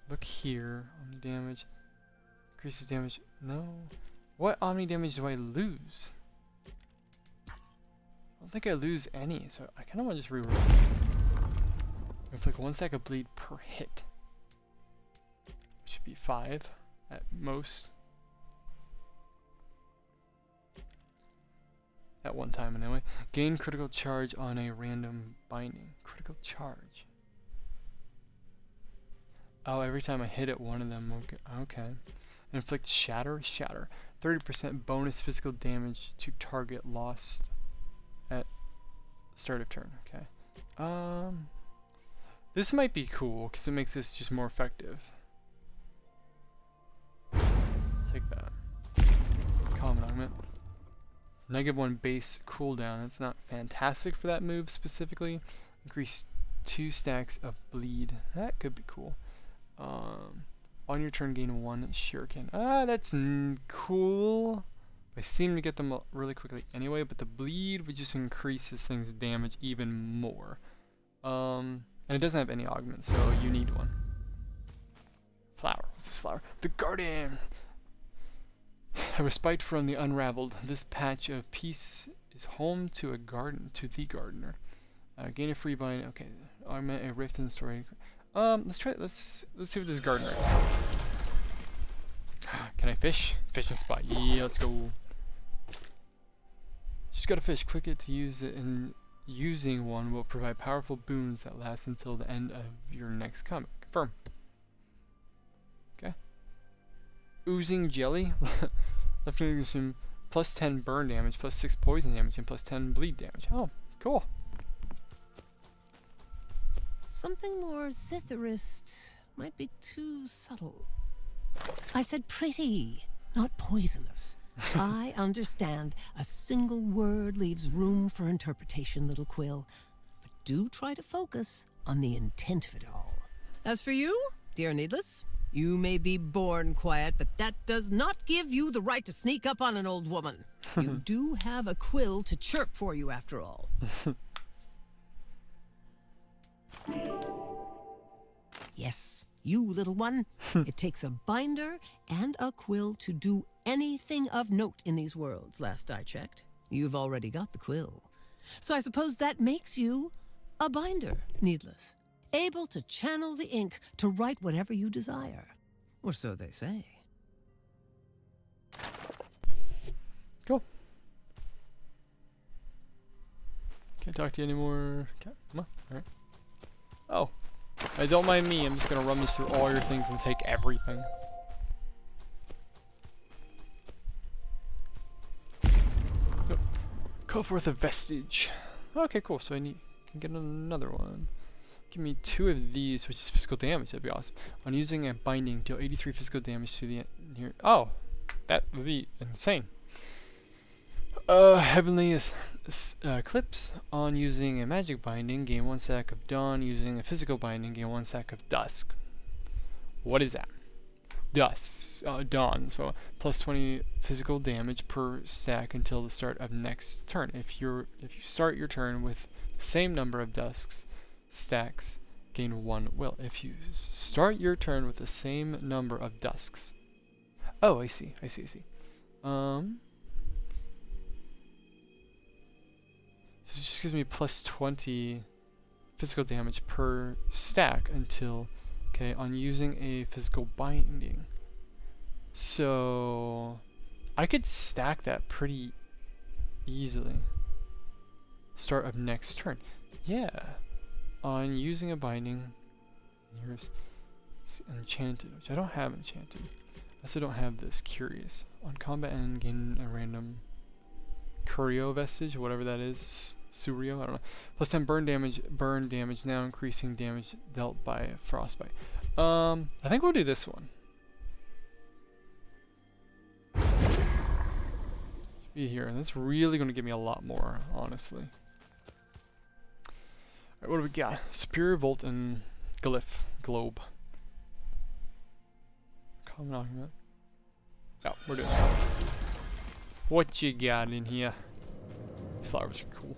look here. Omni damage increases damage. No. What Omni damage do I lose? I don't think I lose any, so I kind of want to just re-roll. Inflict 1 stack of bleed per hit. Which should be 5 at most. At one time anyway. Gain critical charge on a random binding. Critical charge. Oh, every time I hit it, one of them. Okay. Inflict shatter. Shatter. 30% bonus physical damage to target lost at start of turn. Okay. This might be cool because it makes this just more effective. Take that. Common augment. -1 base cooldown. That's not fantastic for that move specifically. Increase 2 stacks of bleed. That could be cool. On your turn, gain 1 shuriken. That's cool. I seem to get them really quickly anyway, but the bleed would just increase this thing's damage even more. And it doesn't have any augments, so you need one. Flower. What's this flower? The Guardian! A respite from the unraveled. This patch of peace is home to a garden, to the gardener. Gain a free bind. Okay, augment a rift in the story. Let's try. Let's see what this gardener is. Can I fish? Fishing spot. Yeah, let's go. Just gotta fish. Click it to use it, and using one will provide powerful boons that last until the end of your next comic. Confirm. Okay. Oozing jelly. Left some plus 10 burn damage, plus 6 poison damage, and plus 10 bleed damage. Oh, cool. Something more Zitherist might be too subtle. I said pretty, not poisonous. I understand a single word leaves room for interpretation, little Quill. But do try to focus on the intent of it all. As for you, dear Needless, you may be born quiet, but that does not give you the right to sneak up on an old woman. You do have a Quill to chirp for you, after all. Yes, you little one. It takes a binder and a Quill to do anything of note in these worlds, last I checked. You've already got the Quill. So I suppose that makes you a binder, Needless. Able to channel the ink to write whatever you desire. Or so they say. Cool. Can't talk to you anymore. Okay, come on. Alright. Oh. Hey, don't mind me. I'm just gonna rummage through all your things and take everything. Yep. Call forth a vestige. Okay, cool. So I can get another one. Give me 2 of these, which is physical damage. That'd be awesome. On using a binding, deal 83 physical damage to the here. Oh, that would be insane. Heavenly Eclipse. On using a magic binding, gain 1 stack of dawn. Using a physical binding, gain 1 stack of dusk. What is that? Dusk. Dawn. So plus 20 physical damage per stack until the start of next turn. If you start your turn with the same number of dusks stacks, gain 1 will. If you start your turn with the same number of dusks. Oh, I see. So it just gives me plus 20 physical damage per stack until, okay, on using a physical binding. So I could stack that pretty easily. Start of next turn. Yeah. On using a binding, here's enchanted, which I don't have enchanted. I also don't have this curious. On combat end, gain a random Curio vestige, whatever that is. Surio, I don't know. Plus 10 burn damage, now increasing damage dealt by frostbite. I think we'll do this one. Be here, and that's really going to give me a lot more, honestly. Alright, what do we got? Superior Volt and Globe. Common argument. Oh, we're doing this. What you got in here? These flowers are cool.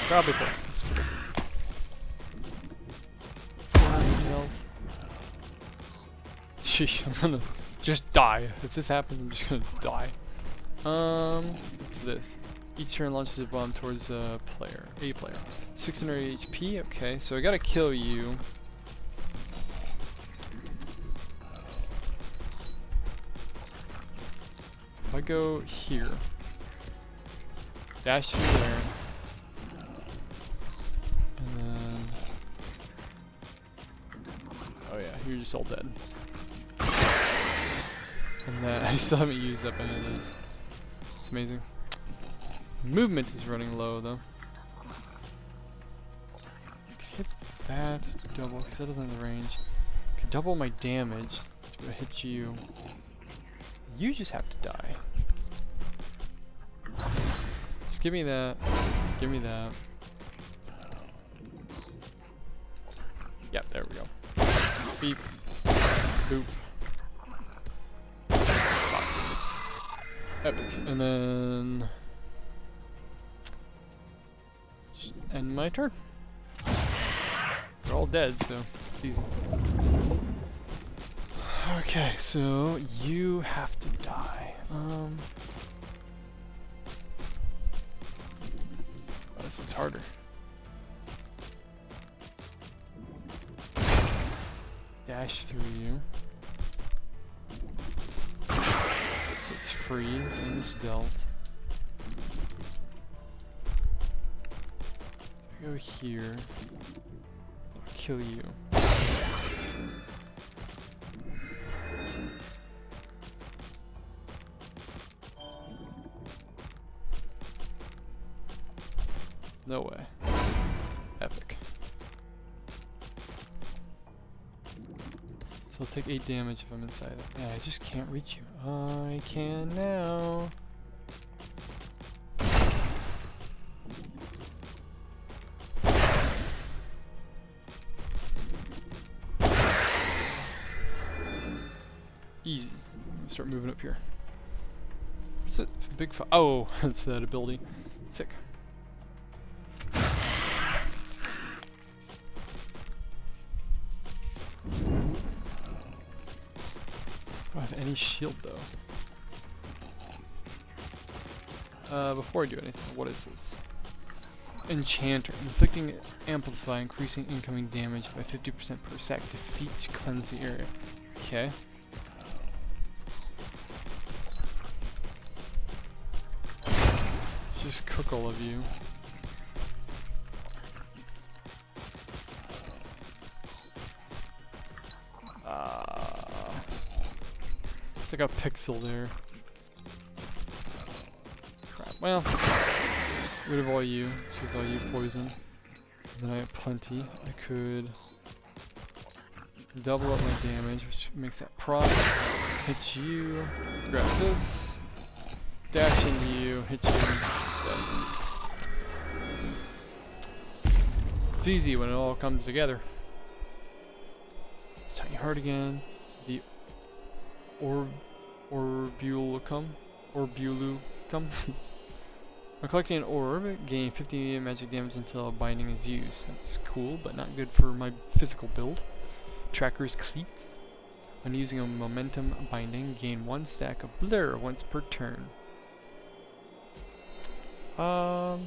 Probably place this. 400 health. Sheesh, I'm gonna just die. If this happens, I'm just gonna die. What's this? Each turn launches a bomb towards a player. 600 HP, okay, so I gotta kill you. If I go here, dash through there, and then, oh yeah, you're just all dead. And then, I still haven't used up any of those. It's amazing. Movement is running low though. Hit that double, because that doesn't have the range. Could double my damage to hit you. You just have to die. Just give me that. Give me that. Yep, there we go. Beep. Boop. Epic. And then just end my turn. They're all dead, so it's easy. Okay, so you have to die. Oh, this one's harder. Dash through you. So it's free, damage dealt. If I go here, I'll kill you. No way. Epic. So I'll take 8 damage if I'm inside it. Yeah, I just can't reach you. I can now. Easy. Start moving up here. What's it? Big oh, that's that ability. Sick. I don't have any shield though. Before I do anything, what is this? Enchanter. Inflicting amplify, increasing incoming damage by 50% per sec. Defeat to cleanse the area. Okay. Just cook all of you. It's like a pixel there. Crap. Well, rid of all you. She's all you poison. Then I have plenty. I could double up my damage, which makes that proc. Hit you. Grab this. Dash into you. Hit you. Dead. It's easy when it all comes together. It's tiny heart again. The Orbulum. When collecting an orb, gain 50 magic damage until a binding is used. That's cool, but not good for my physical build. Tracker's Cleats. When using a momentum binding, gain 1 stack of blur once per turn. So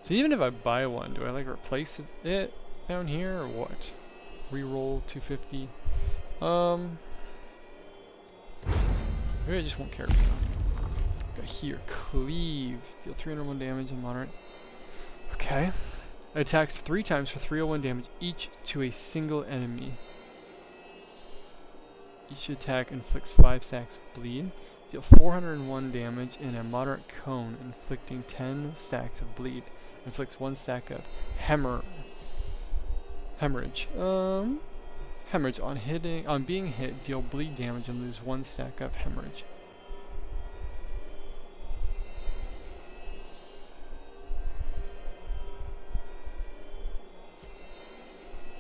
even if I buy one, do I like replace it down here or what? Reroll 250. Maybe I just won't care. Got here, cleave. Deal 301 damage and moderate. Okay. Attacks 3 times for 301 damage each to a single enemy. Each attack inflicts 5 stacks of bleed. Deal 401 damage in a moderate cone, inflicting 10 stacks of bleed. Inflicts 1 stack of hemorrhage. Hemorrhage on being hit, deal bleed damage and lose 1 stack of hemorrhage.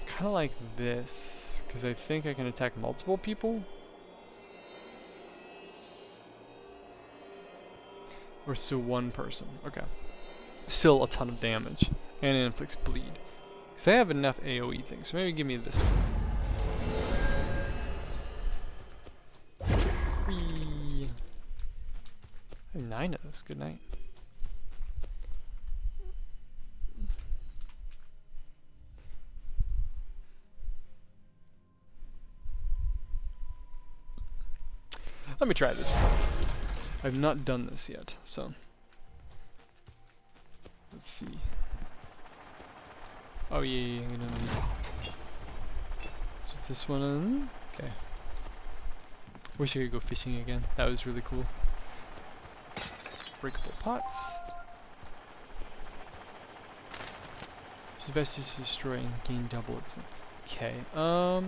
Kind of like this, because I think I can attack multiple people. Or still one person. Okay. Still a ton of damage, and it inflicts bleed. Because I have enough AoE things, so maybe give me this one. Whee. I have 9 of those. Good night. Let me try this. I've not done this yet, so let's see. Oh yeah, I'm gonna use. So what's this one on? Okay. Wish I could go fishing again. That was really cool. Breakable pots. Just vestige to destroy and gain double its. Okay. I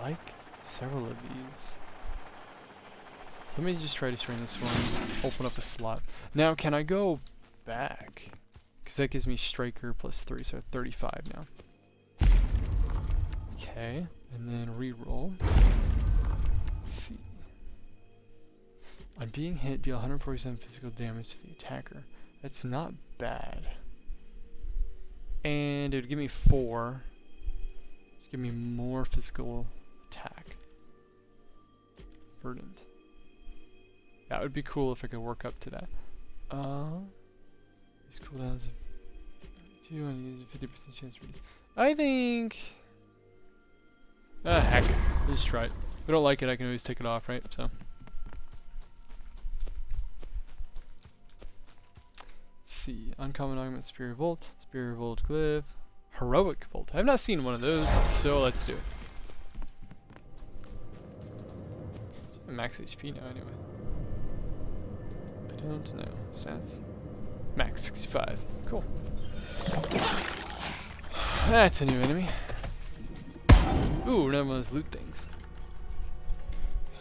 like several of these. So let me just try destroying this one. Open up a slot. Now, can I go back? Because that gives me striker plus 3, so 35 now. Okay, and then reroll. Let's see. On being hit, deal 147 physical damage to the attacker. That's not bad. And it would give me 4. Give me more physical attack. Verdant. That would be cool if I could work up to that. These cooldowns of 2 and use a 50% chance to reduce. I think. Heck. Let's try it. If I don't like it, I can always take it off, right? So. Let's see. Uncommon augment, Superior Volt, Superior Volt Glyph, Heroic Volt. I've not seen one of those, so let's do it. Max HP now, anyway. I don't know. Stats. Max 65. Cool. That's a new enemy. Ooh, another one of those loot things.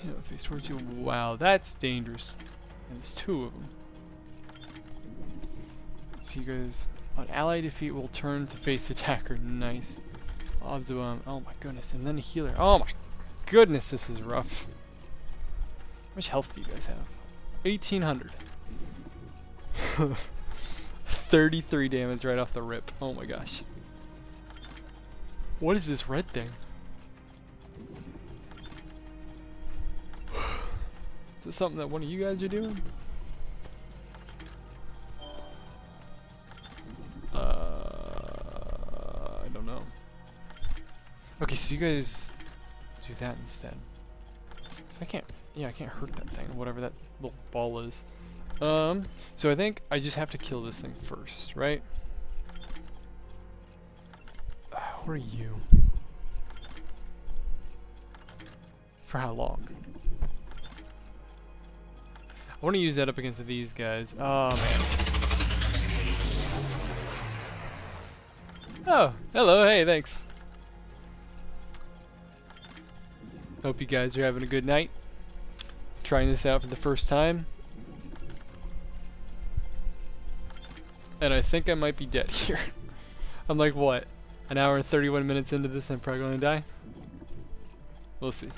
You know, face towards you. Wow, that's dangerous. And there's 2 of them. So you guys, on ally defeat, will turn to face attacker. Nice. Obs of oh my goodness, and then a healer. Oh my goodness, this is rough. How much health do you guys have? 1800. 33 damage right off the rip. Oh my gosh. What is this red thing? Is this something that one of you guys are doing? Okay, so you guys do that instead. So I can't, yeah, I can't hurt that thing, whatever that little ball is. So I think I just have to kill this thing first, right? Where are you? For how long? I want to use that up against these guys. Oh, man. Oh, hello, hey, thanks. Hope you guys are having a good night. Trying this out for the first time. And I think I might be dead here. I'm like, what? An hour and 31 minutes into this, I'm probably gonna die? We'll see.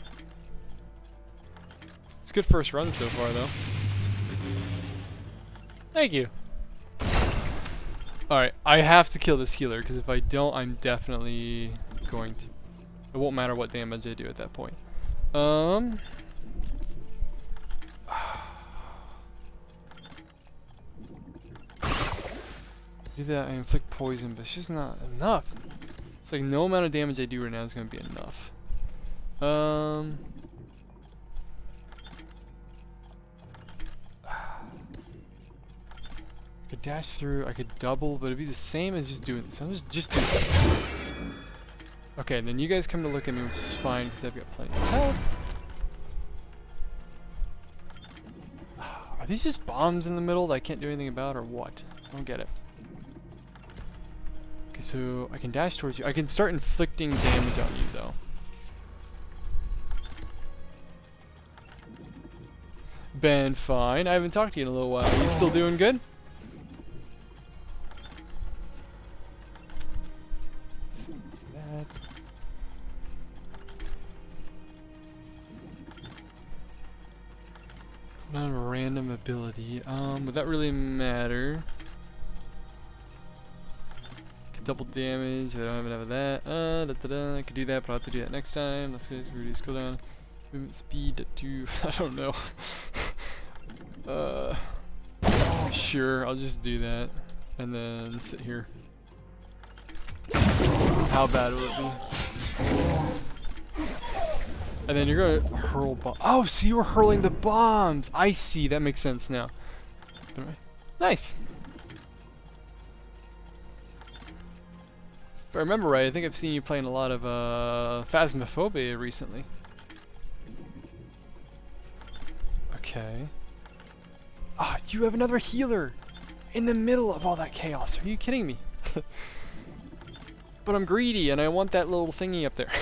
It's a good first run so far, though. Thank you. Alright, I have to kill this healer, because if I don't, I'm definitely going to... It won't matter what damage I do at that point. Do that, I inflict poison, but it's just not enough. It's like no amount of damage I do right now is going to be enough. I could dash through, I could double, but it'd be the same as just doing this. I'm just doing this. Okay, then you guys come to look at me, which is fine, because I've got plenty of health. Are these just bombs in the middle that I can't do anything about, or what? I don't get it. Okay, so I can dash towards you. I can start inflicting damage on you, though. Been fine. I haven't talked to you in a little while. Are you still doing good? Not a random ability. Would that really matter? Double damage. I don't have enough of that. I could do that, but I'll have to do that next time. Let's reduce cooldown. Movement speed at 2. I don't know. Sure, I'll just do that, and then sit here. How bad will it be? And then you're gonna hurl bomb. Oh, so you were hurling the bombs. I see. That makes sense now. Nice. If I remember right, I think I've seen you playing a lot of Phasmophobia recently. Okay. Ah, you have another healer in the middle of all that chaos. Are you kidding me? But I'm greedy and I want that little thingy up there.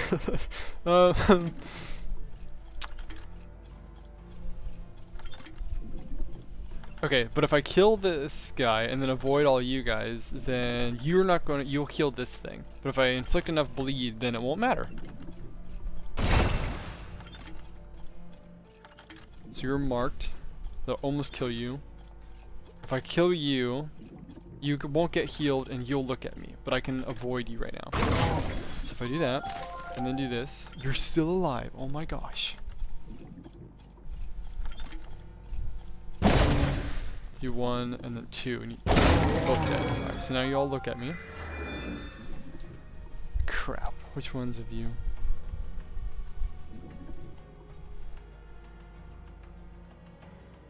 Okay, but if I kill this guy and then avoid all you guys, then you'll heal this thing. But if I inflict enough bleed, then it won't matter. So you're marked. They'll almost kill you. If I kill you, you won't get healed and you'll look at me, but I can avoid you right now. So if I do that, and then do this, you're still alive. Oh my gosh. Do 1 and then 2, and you're both dead. Alright, so now you all look at me. Crap, which ones of you?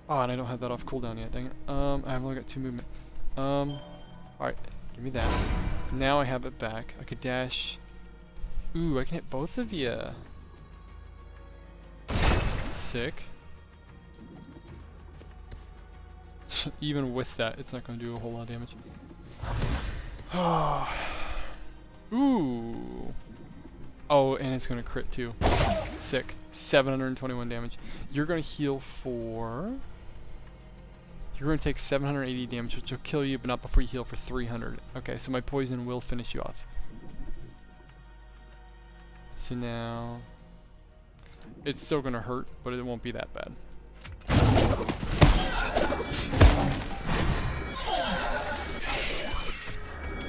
Oh, and I don't have that off cooldown yet, dang it. I've only got 2 movement. Alright, give me that. Now I have it back. I could dash. Ooh, I can hit both of you. Sick. Even with that, it's not going to do a whole lot of damage. Ooh. Oh, and it's going to crit too. Sick. 721 damage. You're going to heal for... You're going to take 780 damage, which will kill you, but not before you heal for 300. Okay, so my poison will finish you off. So now... It's still going to hurt, but it won't be that bad.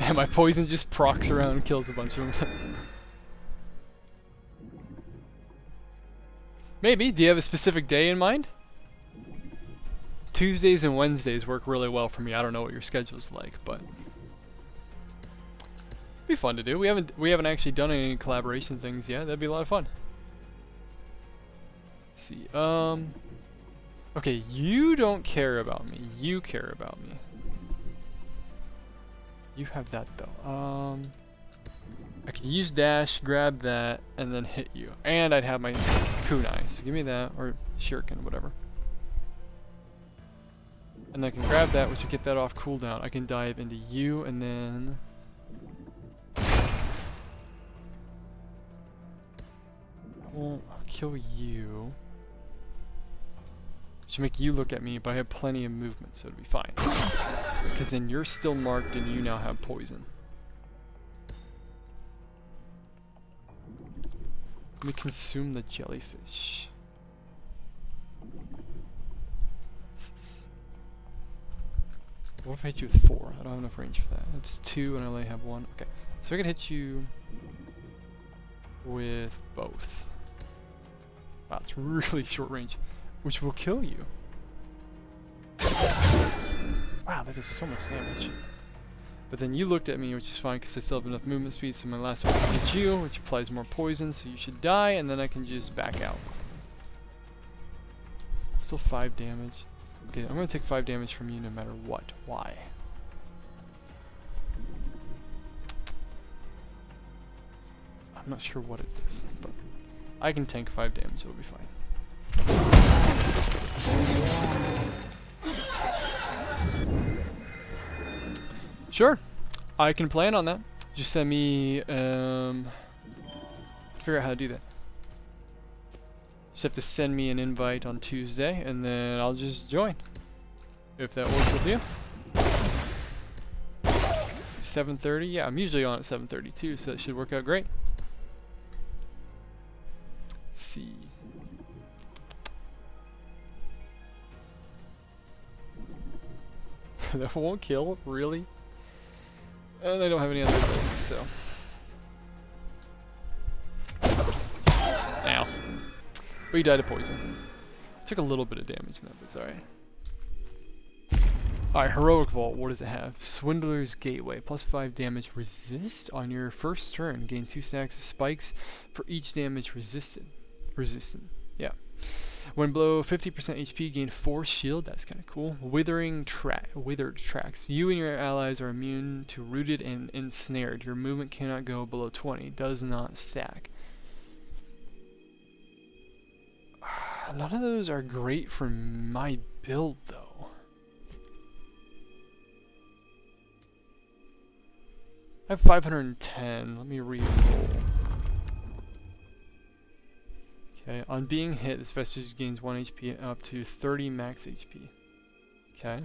And my poison just procs around and kills a bunch of them. Maybe. Do you have a specific day in mind? Tuesdays and Wednesdays work really well for me. I don't know what your schedule's like, but be fun to do. We haven't actually done any collaboration things yet. That'd be a lot of fun. Let's see. Okay, you don't care about me. You care about me. You have that though. I could use dash, grab that, and then hit you. And I'd have my kunai. So give me that, or shuriken, whatever. And I can grab that, which will get that off cooldown. I can dive into you, and then... I won't kill you. Should make you look at me, but I have plenty of movement, so it'll be fine. Because then you're still marked, and you now have poison. Let me consume the jellyfish. What if I hit you with 4? I don't have enough range for that. It's 2 and I only have 1. Okay, so I can hit you with both. Wow, it's really short range, which will kill you. Wow, that does so much damage. But then you looked at me, which is fine because I still have enough movement speed, so my last one hits you, which applies more poison, so you should die, and then I can just back out. Still 5 damage. Okay, I'm going to take 5 damage from you no matter what. Why? I'm not sure what it is, but I can tank 5 damage, it'll be fine. Sure, I can plan on that. Just send me, figure out how to do that. Just have to send me an invite on Tuesday, and then I'll just join. If that works with you. 7:30, yeah, I'm usually on at 7:30 too, so that should work out great. Let's see. That won't kill, really? And I don't have any other abilities, so. Ow. But he died of poison. Took a little bit of damage in that, but it's alright. Alright, Heroic Vault, what does it have? Swindler's Gateway, plus 5 damage resist on your first turn. Gain 2 stacks of spikes for each damage resisted. Yeah. When below 50% HP, gain 4 shield. That's kind of cool. Withered tracks. You and your allies are immune to rooted and ensnared. Your movement cannot go below 20. Does not stack. None of those are great for my build, though. I have 510. Let me re-roll. Okay, on being hit, this vestige gains 1 HP up to 30 max HP. Okay.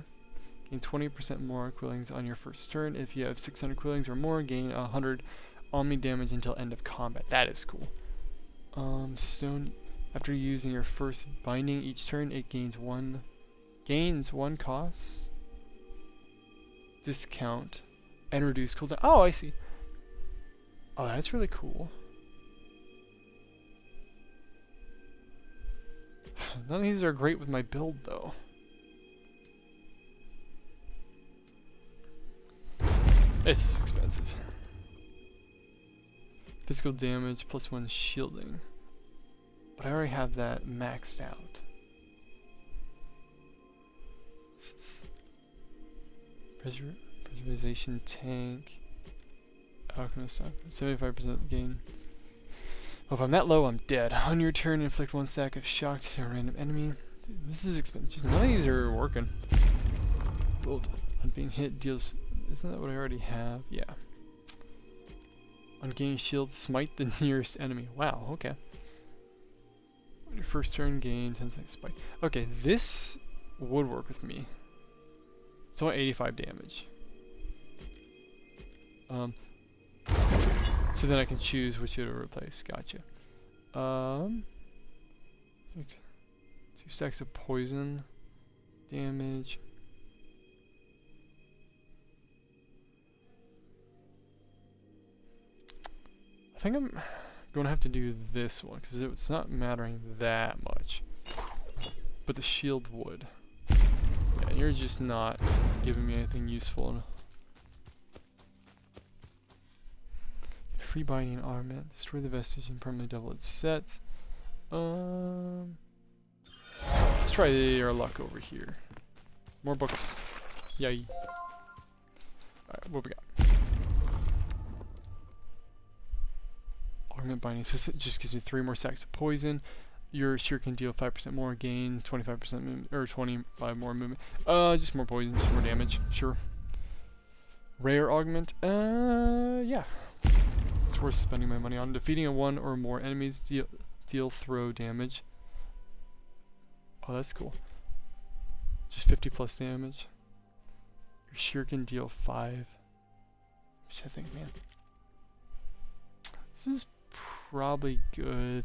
Gain 20% more quillings on your first turn. If you have 600 quillings or more, gain 100 Omni damage until end of combat. That is cool. Stone, after using your first binding each turn, it gains one cost, discount, and reduce cooldown. Oh, I see. Oh, that's really cool. None of these are great with my build, though. This is expensive. Physical damage plus 1 shielding. But I already have that maxed out. Preservation tank. Alchemist, 75% gain. Well, if I'm that low, I'm dead. On your turn, inflict 1 stack of shock to a random enemy. Dude, this is expensive. None of these are working. Build. On being hit, deals... Isn't that what I already have? Yeah. On gaining shield, smite the nearest enemy. Wow, okay. On your first turn, gain 10 seconds spike. Okay, this would work with me. It's only 85 damage. So then I can choose which to replace. Gotcha. 2 stacks of poison damage. I think I'm going to have to do this one because it's not mattering that much. But the shield would. Yeah, you're just not giving me anything useful. free binding augment. Destroy the vestige and permanently double its sets. Let's try our luck over here. More books. Yay. Alright, what we got? Augment binding. So it just gives me 3 more stacks of poison. Your shear can deal 5% more gain, 25% movement, or 25 more movement. Just more poison, just more damage. Sure. Rare augment. Yeah. It's worth spending my money on. Defeating a 1 or more enemies deal throw damage. Oh, that's cool. Just 50 plus damage. Your shear can deal 5. Which I think, man. This is probably good.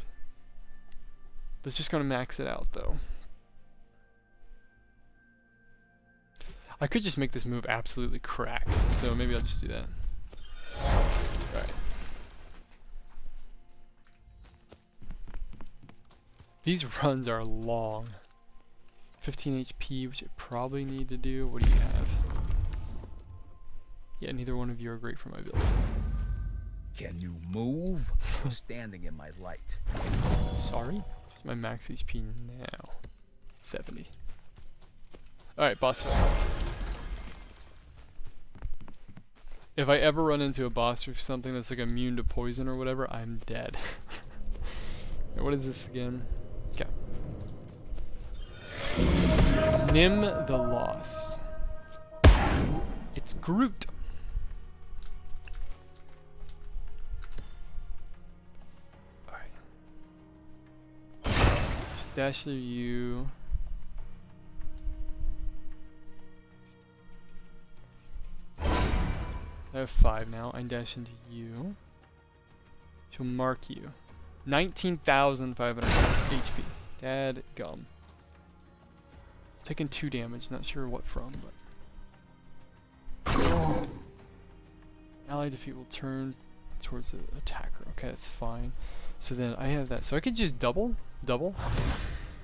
But it's just gonna max it out though. I could just make this move absolutely crack, so maybe I'll just do that. Alright. These runs are long. 15 HP, which I probably need to do. What do you have? Yeah, neither one of you are great for my build. Can you move? You're standing in my light. Sorry? What's my max HP now? 70. Alright, boss fight. If I ever run into a boss or something that's like immune to poison or whatever, I'm dead. What is this again? Okay. Nim the Lost. It's Groot. Alright. Just dash through you. I have 5 now. I dash into you. She'll mark you. 19,500 HP. Dad gum. Taking 2 damage. Not sure what from, but. Ally defeat will turn towards the attacker. Okay, that's fine. So then I have that. So I could just double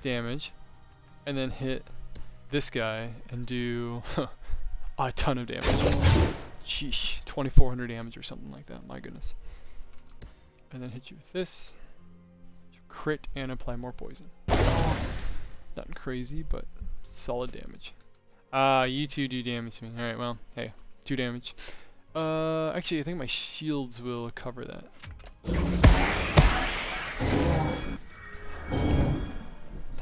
damage, and then hit this guy and do a ton of damage. Sheesh, 2,400 damage or something like that. My goodness. And then hit you with this. Crit and apply more poison. Nothing crazy, but solid damage. You two do damage to me. Alright, well, hey, 2 damage. Actually, I think my shields will cover that.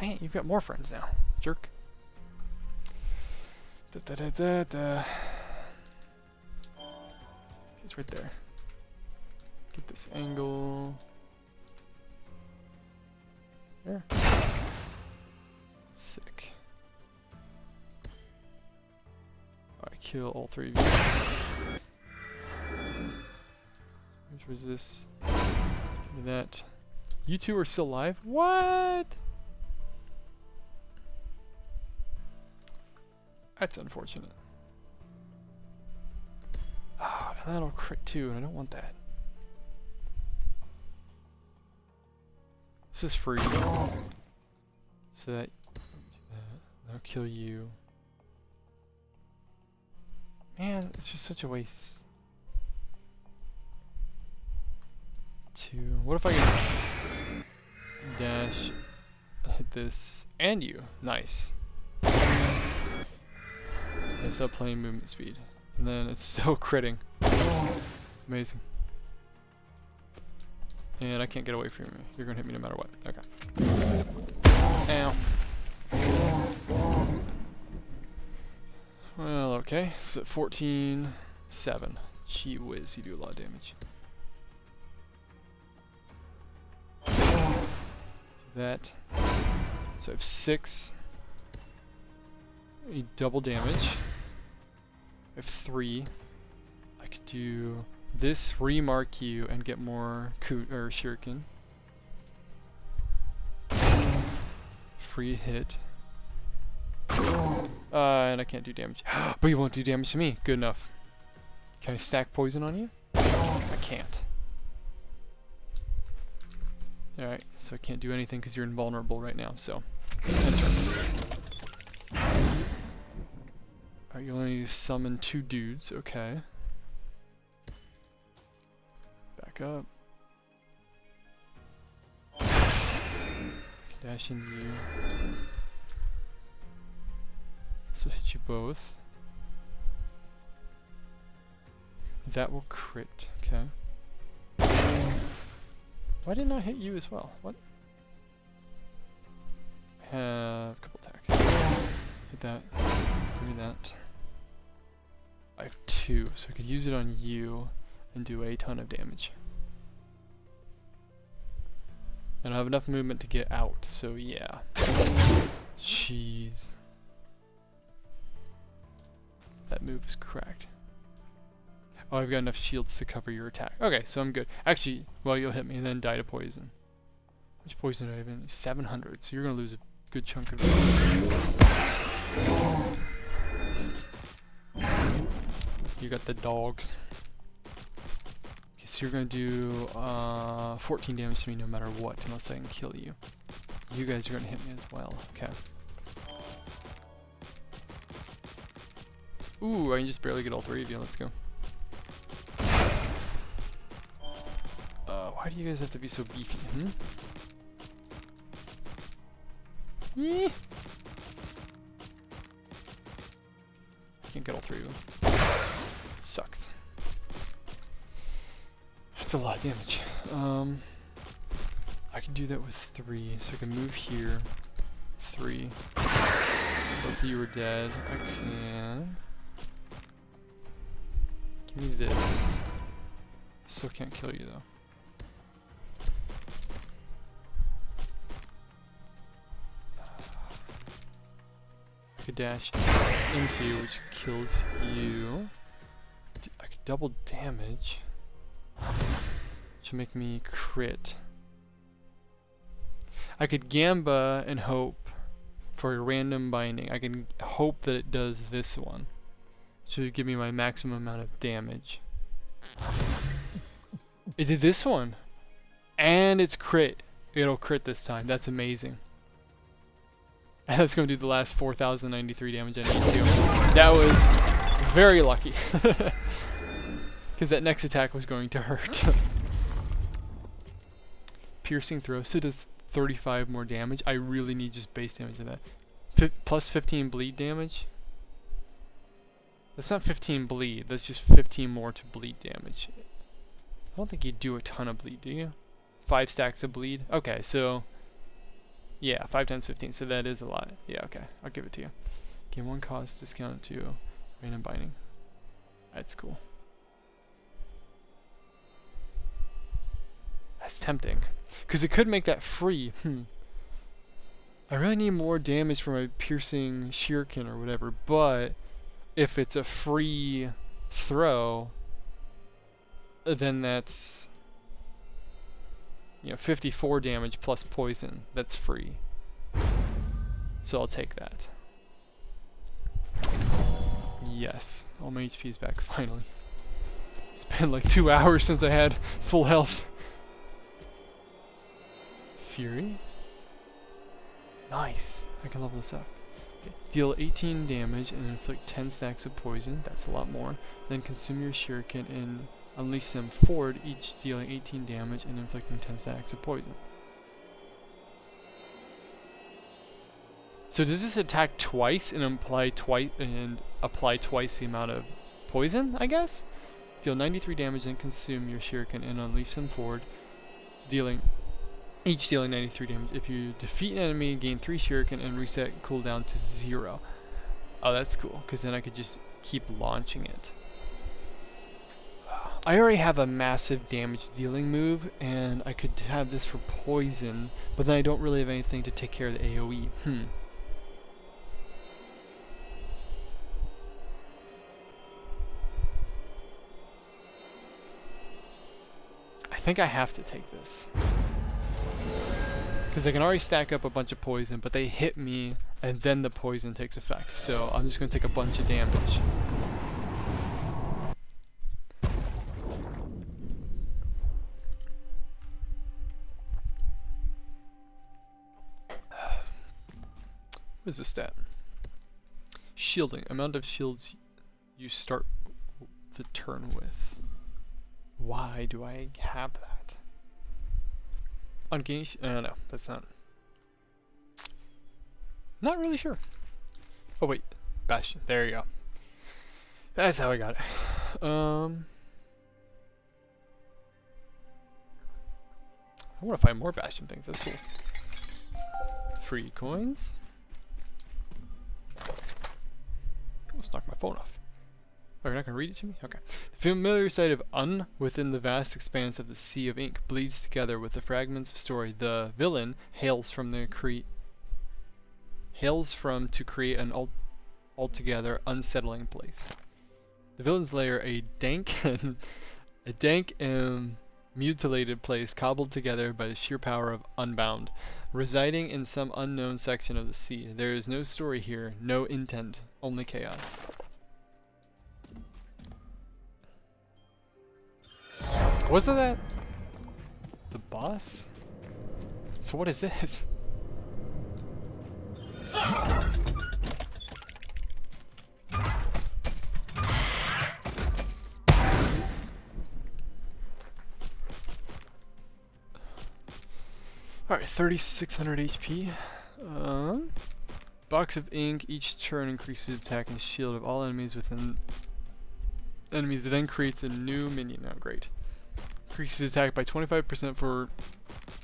Dang it, you've got more friends now, jerk. It's right there. Get this angle. There. Sick. Alright, kill all 3 of you. Which was this? Give me that. You 2 are still alive? What? That's unfortunate. Ah, and that'll crit too, and I don't want that. This is free. So that that'll kill you. Man, it's just such a waste. 2. What if I can dash, hit this, and you? Nice. I still playing movement speed. And then it's still critting. Amazing. And I can't get away from you. You're gonna hit me no matter what. Okay. Ow. Well, okay. So 14, 7. Gee whiz, you do a lot of damage. So that. So I have 6. A double damage. I have 3. I could do this, remark you, and get more shuriken. Free hit. And I can't do damage. But you won't do damage to me. Good enough. Can I stack poison on you? I can't. Alright, so I can't do anything because you're invulnerable right now, so. Enter. Alright, you only summon 2 dudes, okay. Back back up. Dash into you. This will hit you both. That will crit. Okay. Why didn't I hit you as well? What? I have a couple attacks. Hit that. Give me that. I have 2, so I could use it on you and do a ton of damage. I don't have enough movement to get out, so yeah. Jeez. That move is cracked. Oh, I've got enough shields to cover your attack. Okay, so I'm good. Actually, well, you'll hit me and then die to poison. Which poison do I have in? 700, so you're gonna lose a good chunk of it. You got the dogs. Okay, so you're gonna do 14 damage to me no matter what, unless I can kill you. You guys are gonna hit me as well. Okay. Ooh, I can just barely get all 3 of you. Let's go. Why do you guys have to be so beefy? Yeah. I can't get all 3 of them. Sucks. That's a lot of damage. I can do that with 3, so I can move here. 3. Both of you are dead. I can. Give me this. Still can't kill you though. I could dash into you, which kills you. I could double damage, which would make me crit. I could Gamba and hope for a random binding. I can hope that it does this one. So it give me my maximum amount of damage. It did this one. And it's crit. It'll crit this time. That's amazing. And that's going to do the last 4,093 damage I need to. That was very lucky. Because that next attack was going to hurt. Piercing throw. So it does 35 more damage. I really need just base damage of that. Plus 15 bleed damage. That's not 15 bleed. That's just 15 more to bleed damage. I don't think you do a ton of bleed, do you? 5 stacks of bleed? Okay, so... yeah, 5 times 15, so that is a lot. Yeah, okay, I'll give it to you. Gain 1 cost, discount to random binding. That's cool. That's tempting. Because it could make that free. I really need more damage for my piercing shuriken or whatever, but if it's a free throw, then that's, you know, 54 damage plus poison. That's free. So I'll take that. Yes. All my HP is back finally. It's been like 2 hours since I had full health. Fury? Nice. I can level this up. Okay. Deal 18 damage and inflict 10 stacks of poison. That's a lot more. Then consume your shuriken and unleash them forward, each dealing 18 damage and inflicting 10 stacks of poison. So does this attack twice and apply twice the amount of poison, I guess? Deal 93 damage and consume your shuriken and unleash them forward, each dealing 93 damage. If you defeat an enemy, gain 3 shuriken and reset cooldown to 0. Oh, that's cool, because then I could just keep launching it. I already have a massive damage dealing move, and I could have this for poison, but then I don't really have anything to take care of the AoE. I think I have to take this. Because I can already stack up a bunch of poison, but they hit me, and then the poison takes effect. So I'm just going to take a bunch of damage. What is the stat? Shielding. Amount of shields you start the turn with. Why do I have that? Uncanny. No, that's not. Not really sure. Oh wait, Bastion. There you go. That's how I got it. I want to find more Bastion things. That's cool. Free coins. Let's knock my phone off. Oh, you're not gonna read it to me? Okay. The familiar sight of Un within the vast expanse of the Sea of Ink bleeds together with the fragments of story. The villain hails from to create an altogether unsettling place. The villain's lair, a dank and mutilated place cobbled together by the sheer power of Unbound, residing in some unknown section of the sea. There is no story here, no intent, only chaos. Wasn't that the boss? So what is this? Alright, 3600 HP. Box of ink. Each turn increases attack and shield of all enemies within enemies. It then creates a new minion. Oh, great. Increases attack by 25% for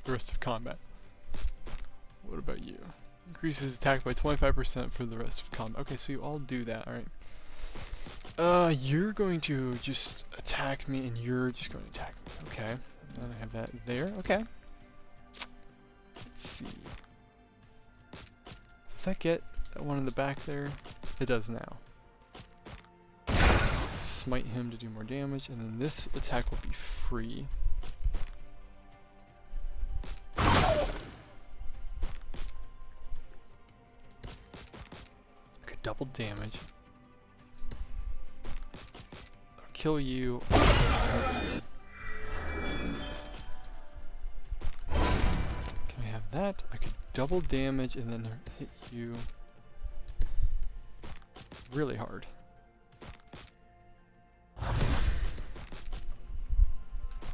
the rest of combat. What about you? Increases attack by 25% for the rest of combat. Okay, so you all do that, alright. You're going to just attack me and you're just going to attack me. Okay. And then I have that there. Okay. Let's see. Does that get that one in the back there? It does now. Smite him to do more damage, and then this attack will be free. Okay, double damage. I'll kill you. That I could double damage and then hit you really hard.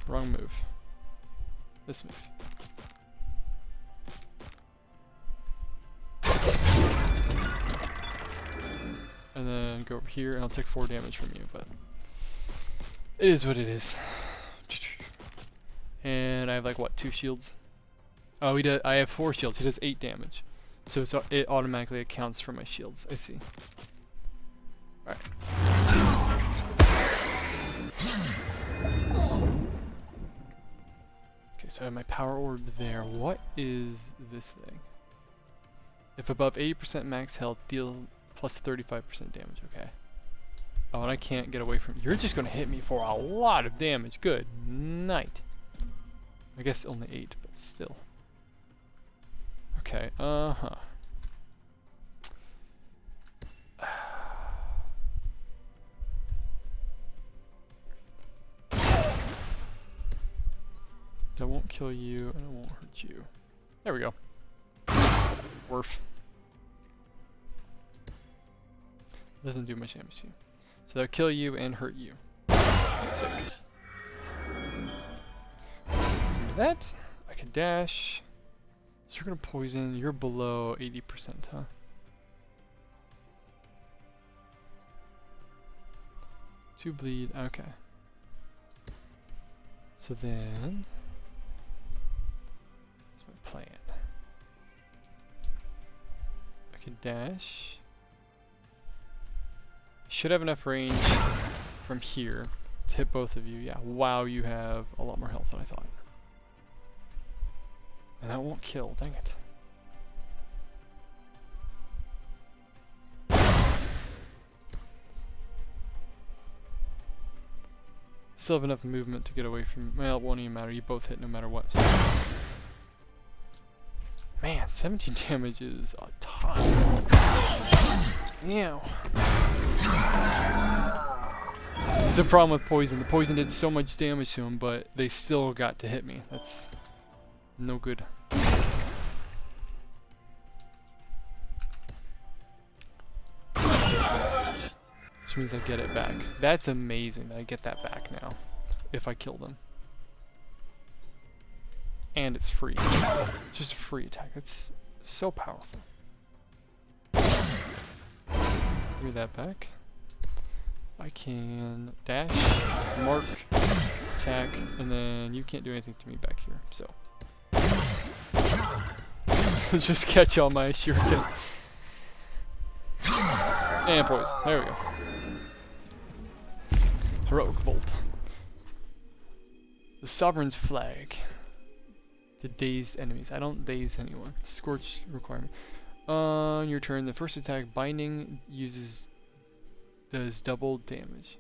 Wrong move. This move. And then go over here and I'll take 4 damage from you, but it is what it is. And I have like what, 2 shields? Oh, he does. I have 4 shields. He does 8 damage, so it automatically accounts for my shields. I see. All right. Okay, so I have my power orb there. What is this thing? If above 80% max health, deal plus 35% damage. Okay. Oh, and I can't get away from. You're just gonna hit me for a lot of damage. Good night. I guess only 8, but still. Okay, uh-huh. That won't kill you, and it won't hurt you. There we go. Worf. Doesn't do much damage to you. So that'll kill you and hurt you. Sick. Do that. I can dash. So you're gonna poison, you're below 80%, huh? To bleed, okay. So then, that's my plan. I can dash. Should have enough range from here to hit both of you. Yeah, wow, you have a lot more health than I thought. And that won't kill, dang it. Still have enough movement to get away from, well, it won't even matter, you both hit no matter what. So. Man, 17 damage is a ton. Meow. It's a problem with poison. The poison did so much damage to him, but they still got to hit me. That's no good. Which means I get it back. That's amazing that I get that back now. if I kill them. And it's free. Just a free attack. That's so powerful. Give me that back. I can dash, mark, attack, and then you can't do anything to me back here, so. Just catch all my shuriken. And poison. There we go. Heroic Bolt. The Sovereign's Flag. To daze enemies. I don't daze anyone. Scorch requirement. On your turn, the first attack, Binding, does double damage.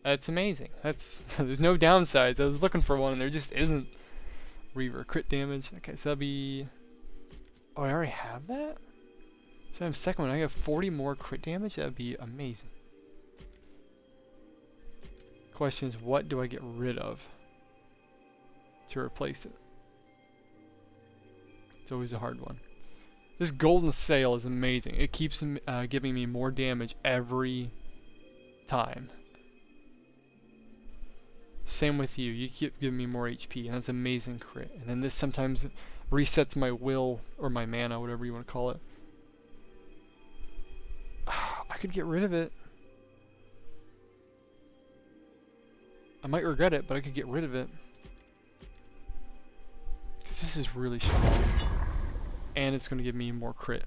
That's amazing. There's no downsides. I was looking for one and there just isn't. Reaver, crit damage. Okay, so that'll be... Oh, I already have that? So I have second one. I have 40 more crit damage. That would be amazing. Question is, what do I get rid of to replace it? It's always a hard one. This golden sail is amazing. It keeps giving me more damage every time. Same with you. You keep giving me more HP, and that's amazing crit. And then this sometimes resets my will, or my mana, whatever you want to call it. I could get rid of it. I might regret it, but I could get rid of it. Because this is really strong. And it's going to give me more crit.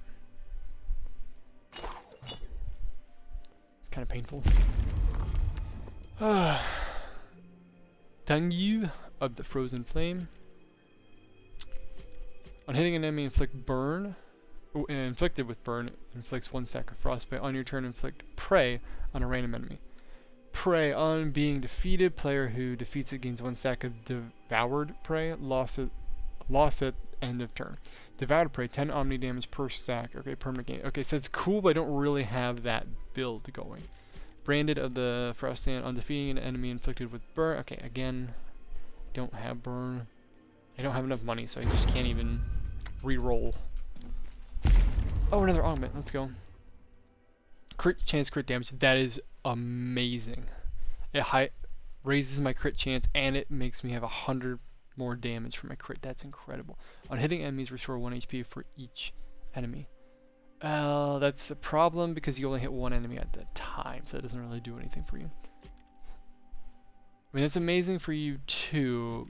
It's kind of painful. Tangyu of the Frozen Flame. On hitting an enemy, inflict burn. Inflicted with burn, inflicts 1 stack of frostbite. On your turn, inflict prey on a random enemy. Prey on being defeated. Player who defeats it gains 1 stack of devoured prey. Lost at end of turn. Devoured prey, 10 omni damage per stack. Okay, permanent gain. Okay, so it's cool, but I don't really have that build going. Branded of the Frostland, on defeating an enemy inflicted with burn. Okay, again, don't have burn. I don't have enough money, so I just can't even re-roll. Oh, another augment. Let's go. Crit chance, crit damage. That is amazing. It raises my crit chance, and it makes me have 100 more damage for my crit. That's incredible. On hitting enemies, restore 1 HP for each enemy. That's a problem because you only hit 1 enemy at a time, so it doesn't really do anything for you. I mean, that's amazing for you too.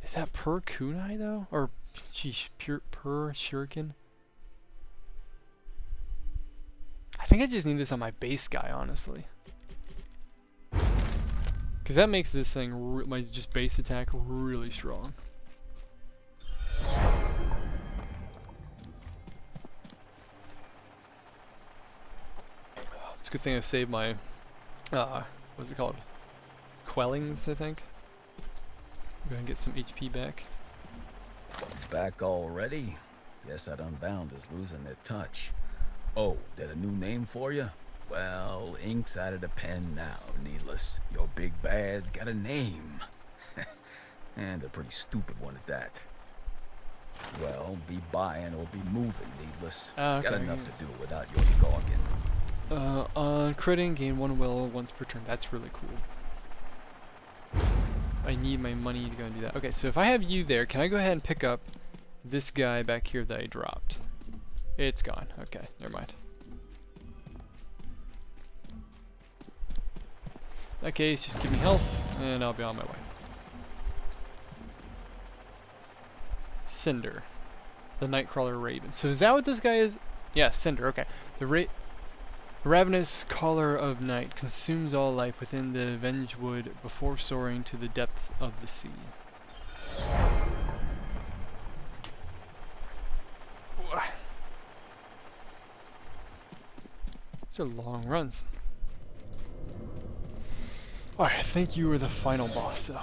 Is that per kunai though? Or, geez, per shuriken? I think I just need this on my base guy, honestly. Because that makes this thing, my just base attack, really strong. It's a good thing I saved my, what's it called? Quellings, I think. Go ahead and get some HP back. Back already? Guess that Unbound is losing their touch. Oh, did a new name for you? Well, ink's out of the pen now, Needless. Your big bad's got a name. And a pretty stupid one at that. Well, be buying or be moving, Needless. Okay. Got enough to do without your gawking. On critting, gain 1 will once per turn. That's really cool. I need my money to go and do that. Okay, so if I have you there, can I go ahead and pick up this guy back here that I dropped? It's gone. Okay, never mind. In that case, just give me health, and I'll be on my way. Cinder. The Nightcrawler Raven. So is that what this guy is? Yeah, Cinder, okay. The ravenous caller of night consumes all life within the avenged wood before soaring to the depth of the sea. These are long runs. Alright, I think you were the final boss, so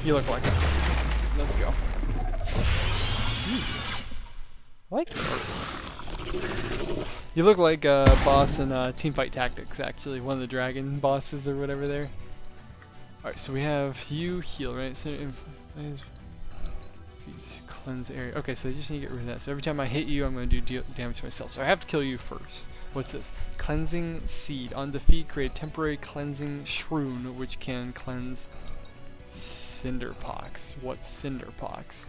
you look like it. Let's go. What? You look like a boss in Teamfight Tactics, actually. One of the dragon bosses or whatever there. Alright, so we have you heal, right? So cleanse area. Okay, so I just need to get rid of that. So every time I hit you, I'm going to do damage to myself. So I have to kill you first. What's this? Cleansing Seed. On defeat, create a temporary cleansing shroom, which can cleanse Cinderpox. What's Cinderpox?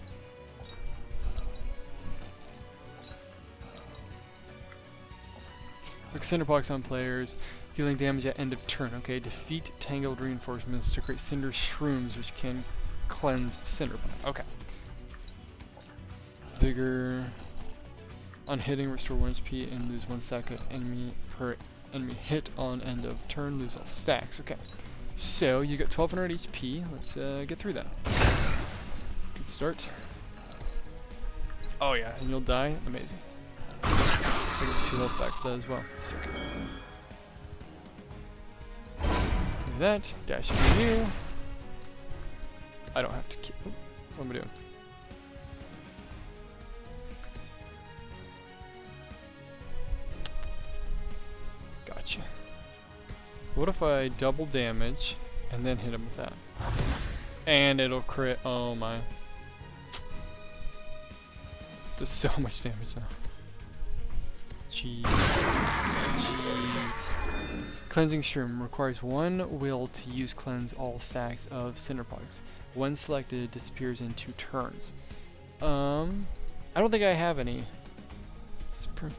Click Cinderpox on players, dealing damage at end of turn. Okay, defeat tangled reinforcements to create cinder shrooms, which can cleanse Cinderpox. Okay. Vigor. On hitting, restore 1 HP and lose 1 stack of enemy per enemy hit on end of turn. Lose all stacks. Okay. So you got 1200 HP. Let's get through that. Good start. Oh yeah, and you'll die. Amazing. I get 2 health back for that as well. Sick. Do that. Dash through you. I don't have to keep. What am I doing? Gotcha. What if I double damage and then hit him with that? And it'll crit. Oh my. Does so much damage now. Jeez. Jeez. Cleansing Shroom requires 1 will to use cleanse all stacks of Cinderpox. When selected, it disappears in 2 turns. I don't think I have any. Extra.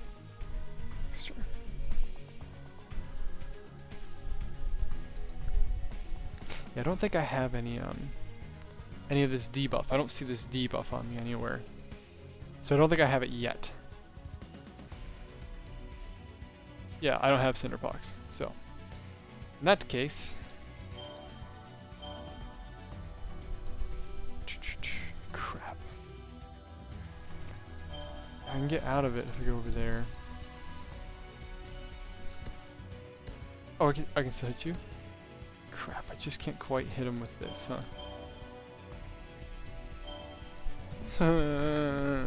Yeah, I don't think I have any of this debuff. I don't see this debuff on me anywhere. So I don't think I have it yet. Yeah, I don't have Cinderpox. So in that case, crap. I can get out of it if I go over there. Oh, I can still hit you? Crap, I just can't quite hit him with this, huh? Alright.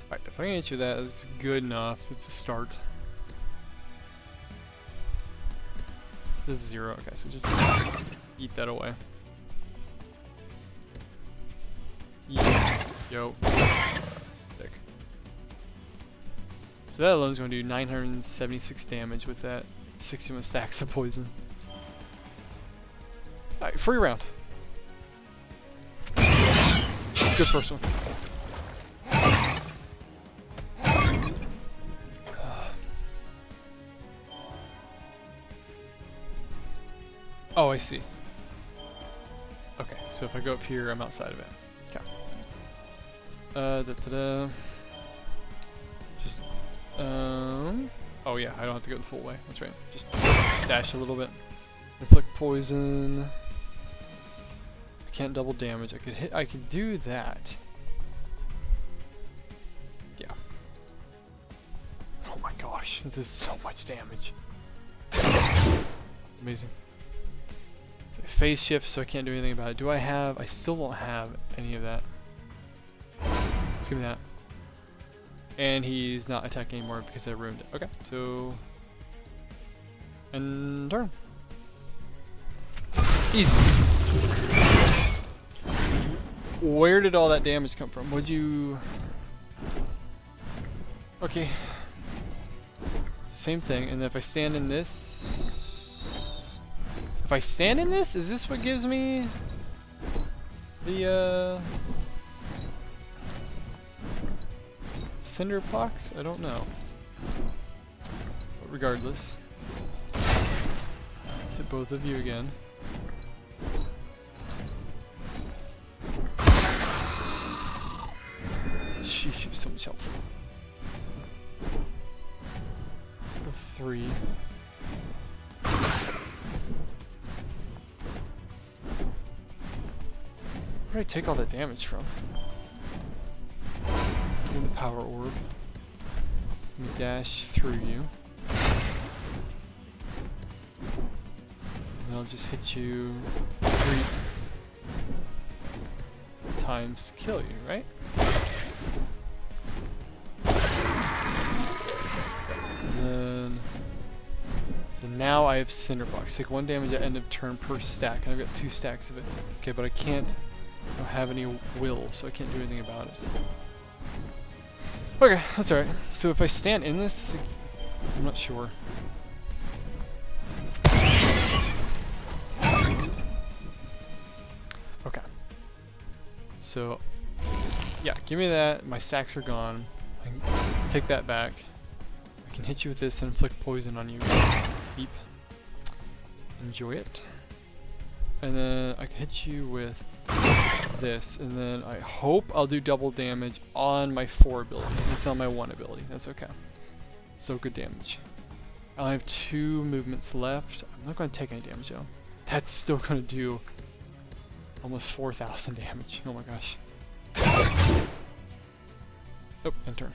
Alright, if I can hit you with that, it's good enough. It's a start. This is 0. Okay, so just eat that away. Yo. Sick. So that alone is going to do 976 damage with that 61 stacks of poison. Alright, free round. Good first one. Oh, I see. Okay, so if I go up here, I'm outside of it. Okay. Just, oh yeah, I don't have to go the full way. That's right. Just dash a little bit. Inflict poison. I can't double damage. I could do that. Yeah. Oh my gosh, this is so much damage. Amazing. Okay, phase shift, so I can't do anything about it. Do I have? I still don't have any of that. Let's give me that. And he's not attacking anymore because I ruined it. Okay, so and turn. Easy. Where did all that damage come from? Would you? Okay. Same thing. And if I stand in this, is this what gives me the Cinderpox? I don't know. But regardless, hit both of you again. Sheesh, you have so much health. So 3. Where did I take all that damage from? In the power orb. Let me dash through you. And I'll just hit you 3 times to kill you, right? And then, so now I have Cinderbox. Take 1 damage at end of turn per stack, and I've got 2 stacks of it. Okay, but I can't don't have any will, so I can't do anything about it. Okay, that's alright. So if I stand in this, I'm not sure. Okay. So, yeah, give me that. My stacks are gone. I can take that back. I can hit you with this and inflict poison on you. Beep. Enjoy it. And then I can hit you with this, and then I hope I'll do double damage on my 4 ability. It's on my 1 ability. That's okay. Still good damage. I have 2 movements left. I'm not going to take any damage though. That's still going to do almost 4,000 damage. Oh my gosh. Oh, end turn.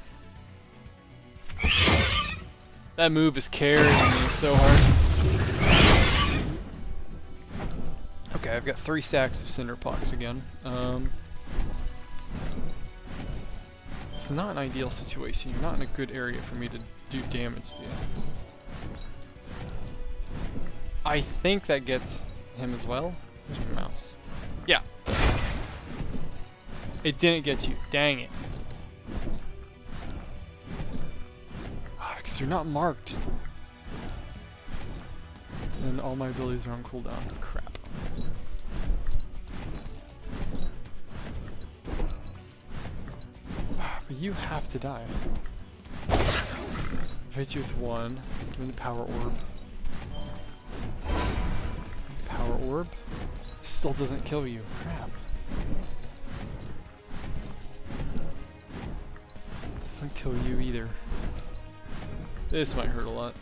That move is carrying me so hard. Okay, I've got 3 stacks of Cinderpox again. It's not an ideal situation. You're not in a good area for me to do damage to you. I think that gets him as well. Where's my mouse? Yeah. It didn't get you. Dang it. Because you're not marked. And all my abilities are on cooldown. Crap. But you have to die. I've hit you with 1. Give me the power orb. Power orb? Still doesn't kill you. Crap. Doesn't kill you either. This might hurt a lot.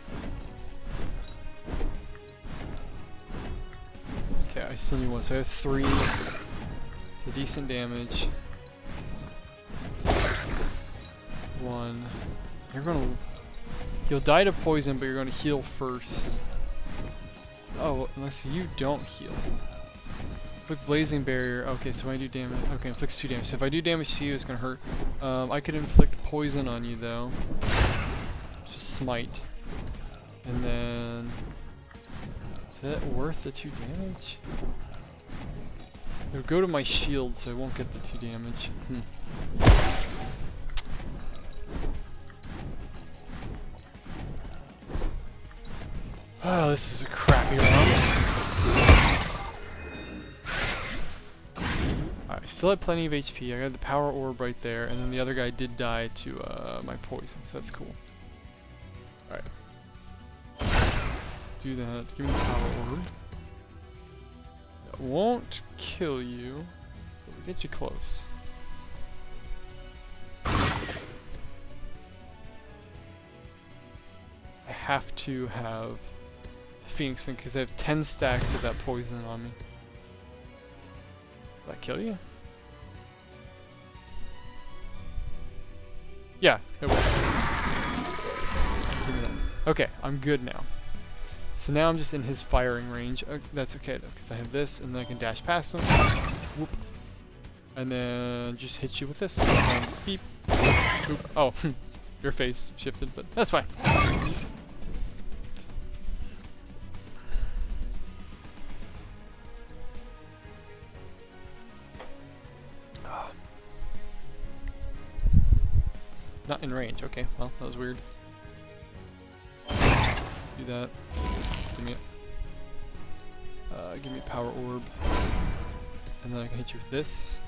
Okay, I still need 1, so I have 3. So decent damage. 1. You're gonna... You'll die to poison, but you're gonna heal first. Oh, unless you don't heal. Inflict blazing barrier. Okay, so I do damage. Okay, inflicts 2 damage. So if I do damage to you, it's gonna hurt. I could inflict poison on you though. Just smite. And then... Is that worth the 2 damage? It'll go to my shield, so I won't get the 2 damage. Oh, this is a crappy round. Alright, I still have plenty of HP. I got the power orb right there, and then the other guy did die to my poison, so that's cool. Alright. Do that. Give me the power orb. That won't kill you, but will get you close. I have to have Phoenix thing because I have 10 stacks of that poison on me. Did that kill you? Yeah, it will. Okay, I'm good now. So now I'm just in his firing range. That's okay though, because I have this, and then I can dash past him. Whoop. And then just hit you with this. Beep. Oop. Oh, your face shifted, but that's fine. Not in range. Okay, well, that was weird. Do that. Give me a power orb. And then I can hit you with this.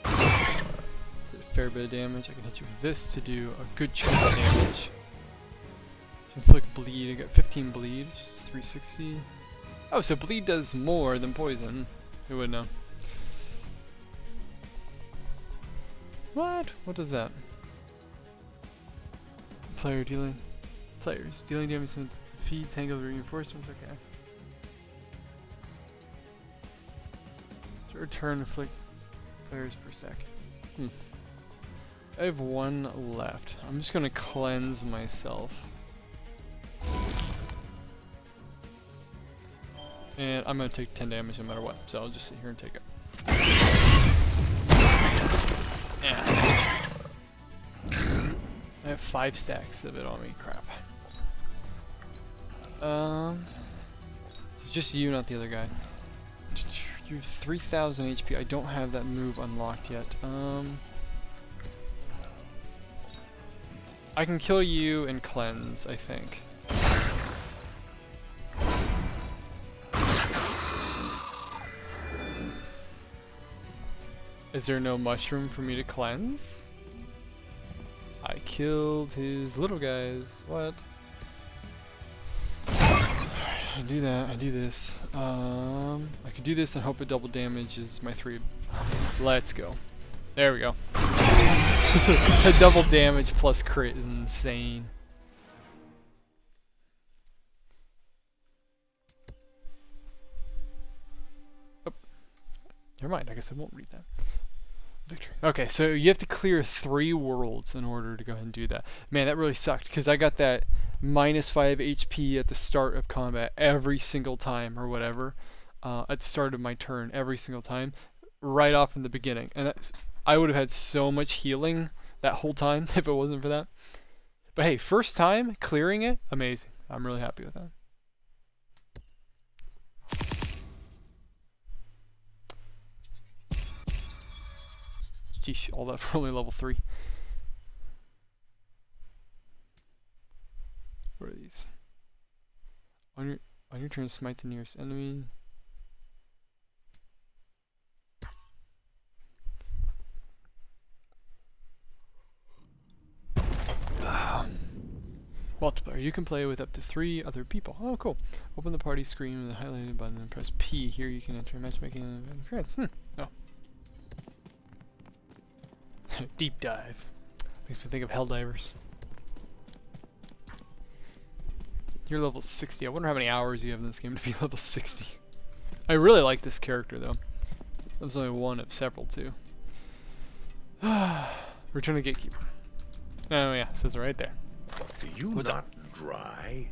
Did a fair bit of damage. I can hit you with this to do a good chunk of damage. Inflict bleed. I got 15 bleed, which is 360. Oh, so bleed does more than poison. Who would know? What? What does that? Players dealing damage with feed, tangle, reinforcements. Okay. So return inflict players per sec. I have 1 left. I'm just gonna cleanse myself. And I'm gonna take 10 damage no matter what, so I'll just sit here and take it. Yeah. I have 5 stacks of it on me. Crap. It's just you, not the other guy. You have 3,000 HP. I don't have that move unlocked yet. I can kill you and cleanse, I think. Is there no mushroom for me to cleanse? I killed his little guys. What? I do that, I do this. I could do this and hope it double damages my 3. Let's go. There we go. A double damage plus crit is insane. Oh. Never mind, I guess I won't read that. Victory. Okay, so you have to clear 3 worlds in order to go ahead and do that. Man, that really sucked because I got that -5 HP at the start of combat every single time or whatever. At the start of my turn every single time, right off in the beginning. And I would have had so much healing that whole time if it wasn't for that. But hey, first time clearing it, amazing. I'm really happy with that. Geesh, all that for only level 3. What are these? On your turn, smite the nearest enemy. Multiplayer. You can play with up to 3 other people. Oh, cool. Open the party screen with the highlighted button and press P. Here you can enter matchmaking and interference. Oh. Deep dive. Makes me think of Helldivers. You're level 60. I wonder how many hours you have in this game to be level 60. I really like this character though. There's only one of several too. Return to Gatekeeper. Oh yeah, it says it right there. Do you What's not dry?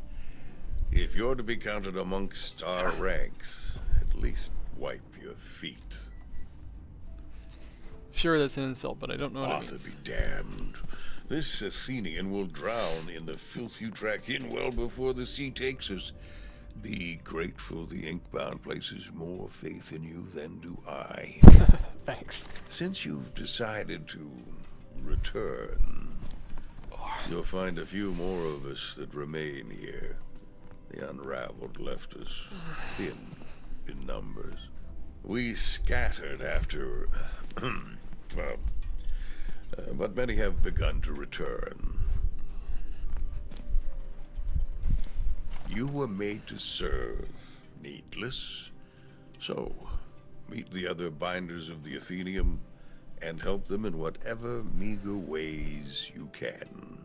If you're to be counted amongst our ranks, at least wipe your feet. Sure, that's an insult, but I don't know what it Arthur means. be damned. This Athenian will drown in the filth you track in well before the sea takes us. Be grateful the Inkbound places more faith in you than do I. Thanks. Since you've decided to return, you'll find a few more of us that remain here. The unraveled left us thin in numbers. We scattered after, well, but many have begun to return. You were made to serve, needless. So, meet the other binders of the Athenium and help them in whatever meager ways you can.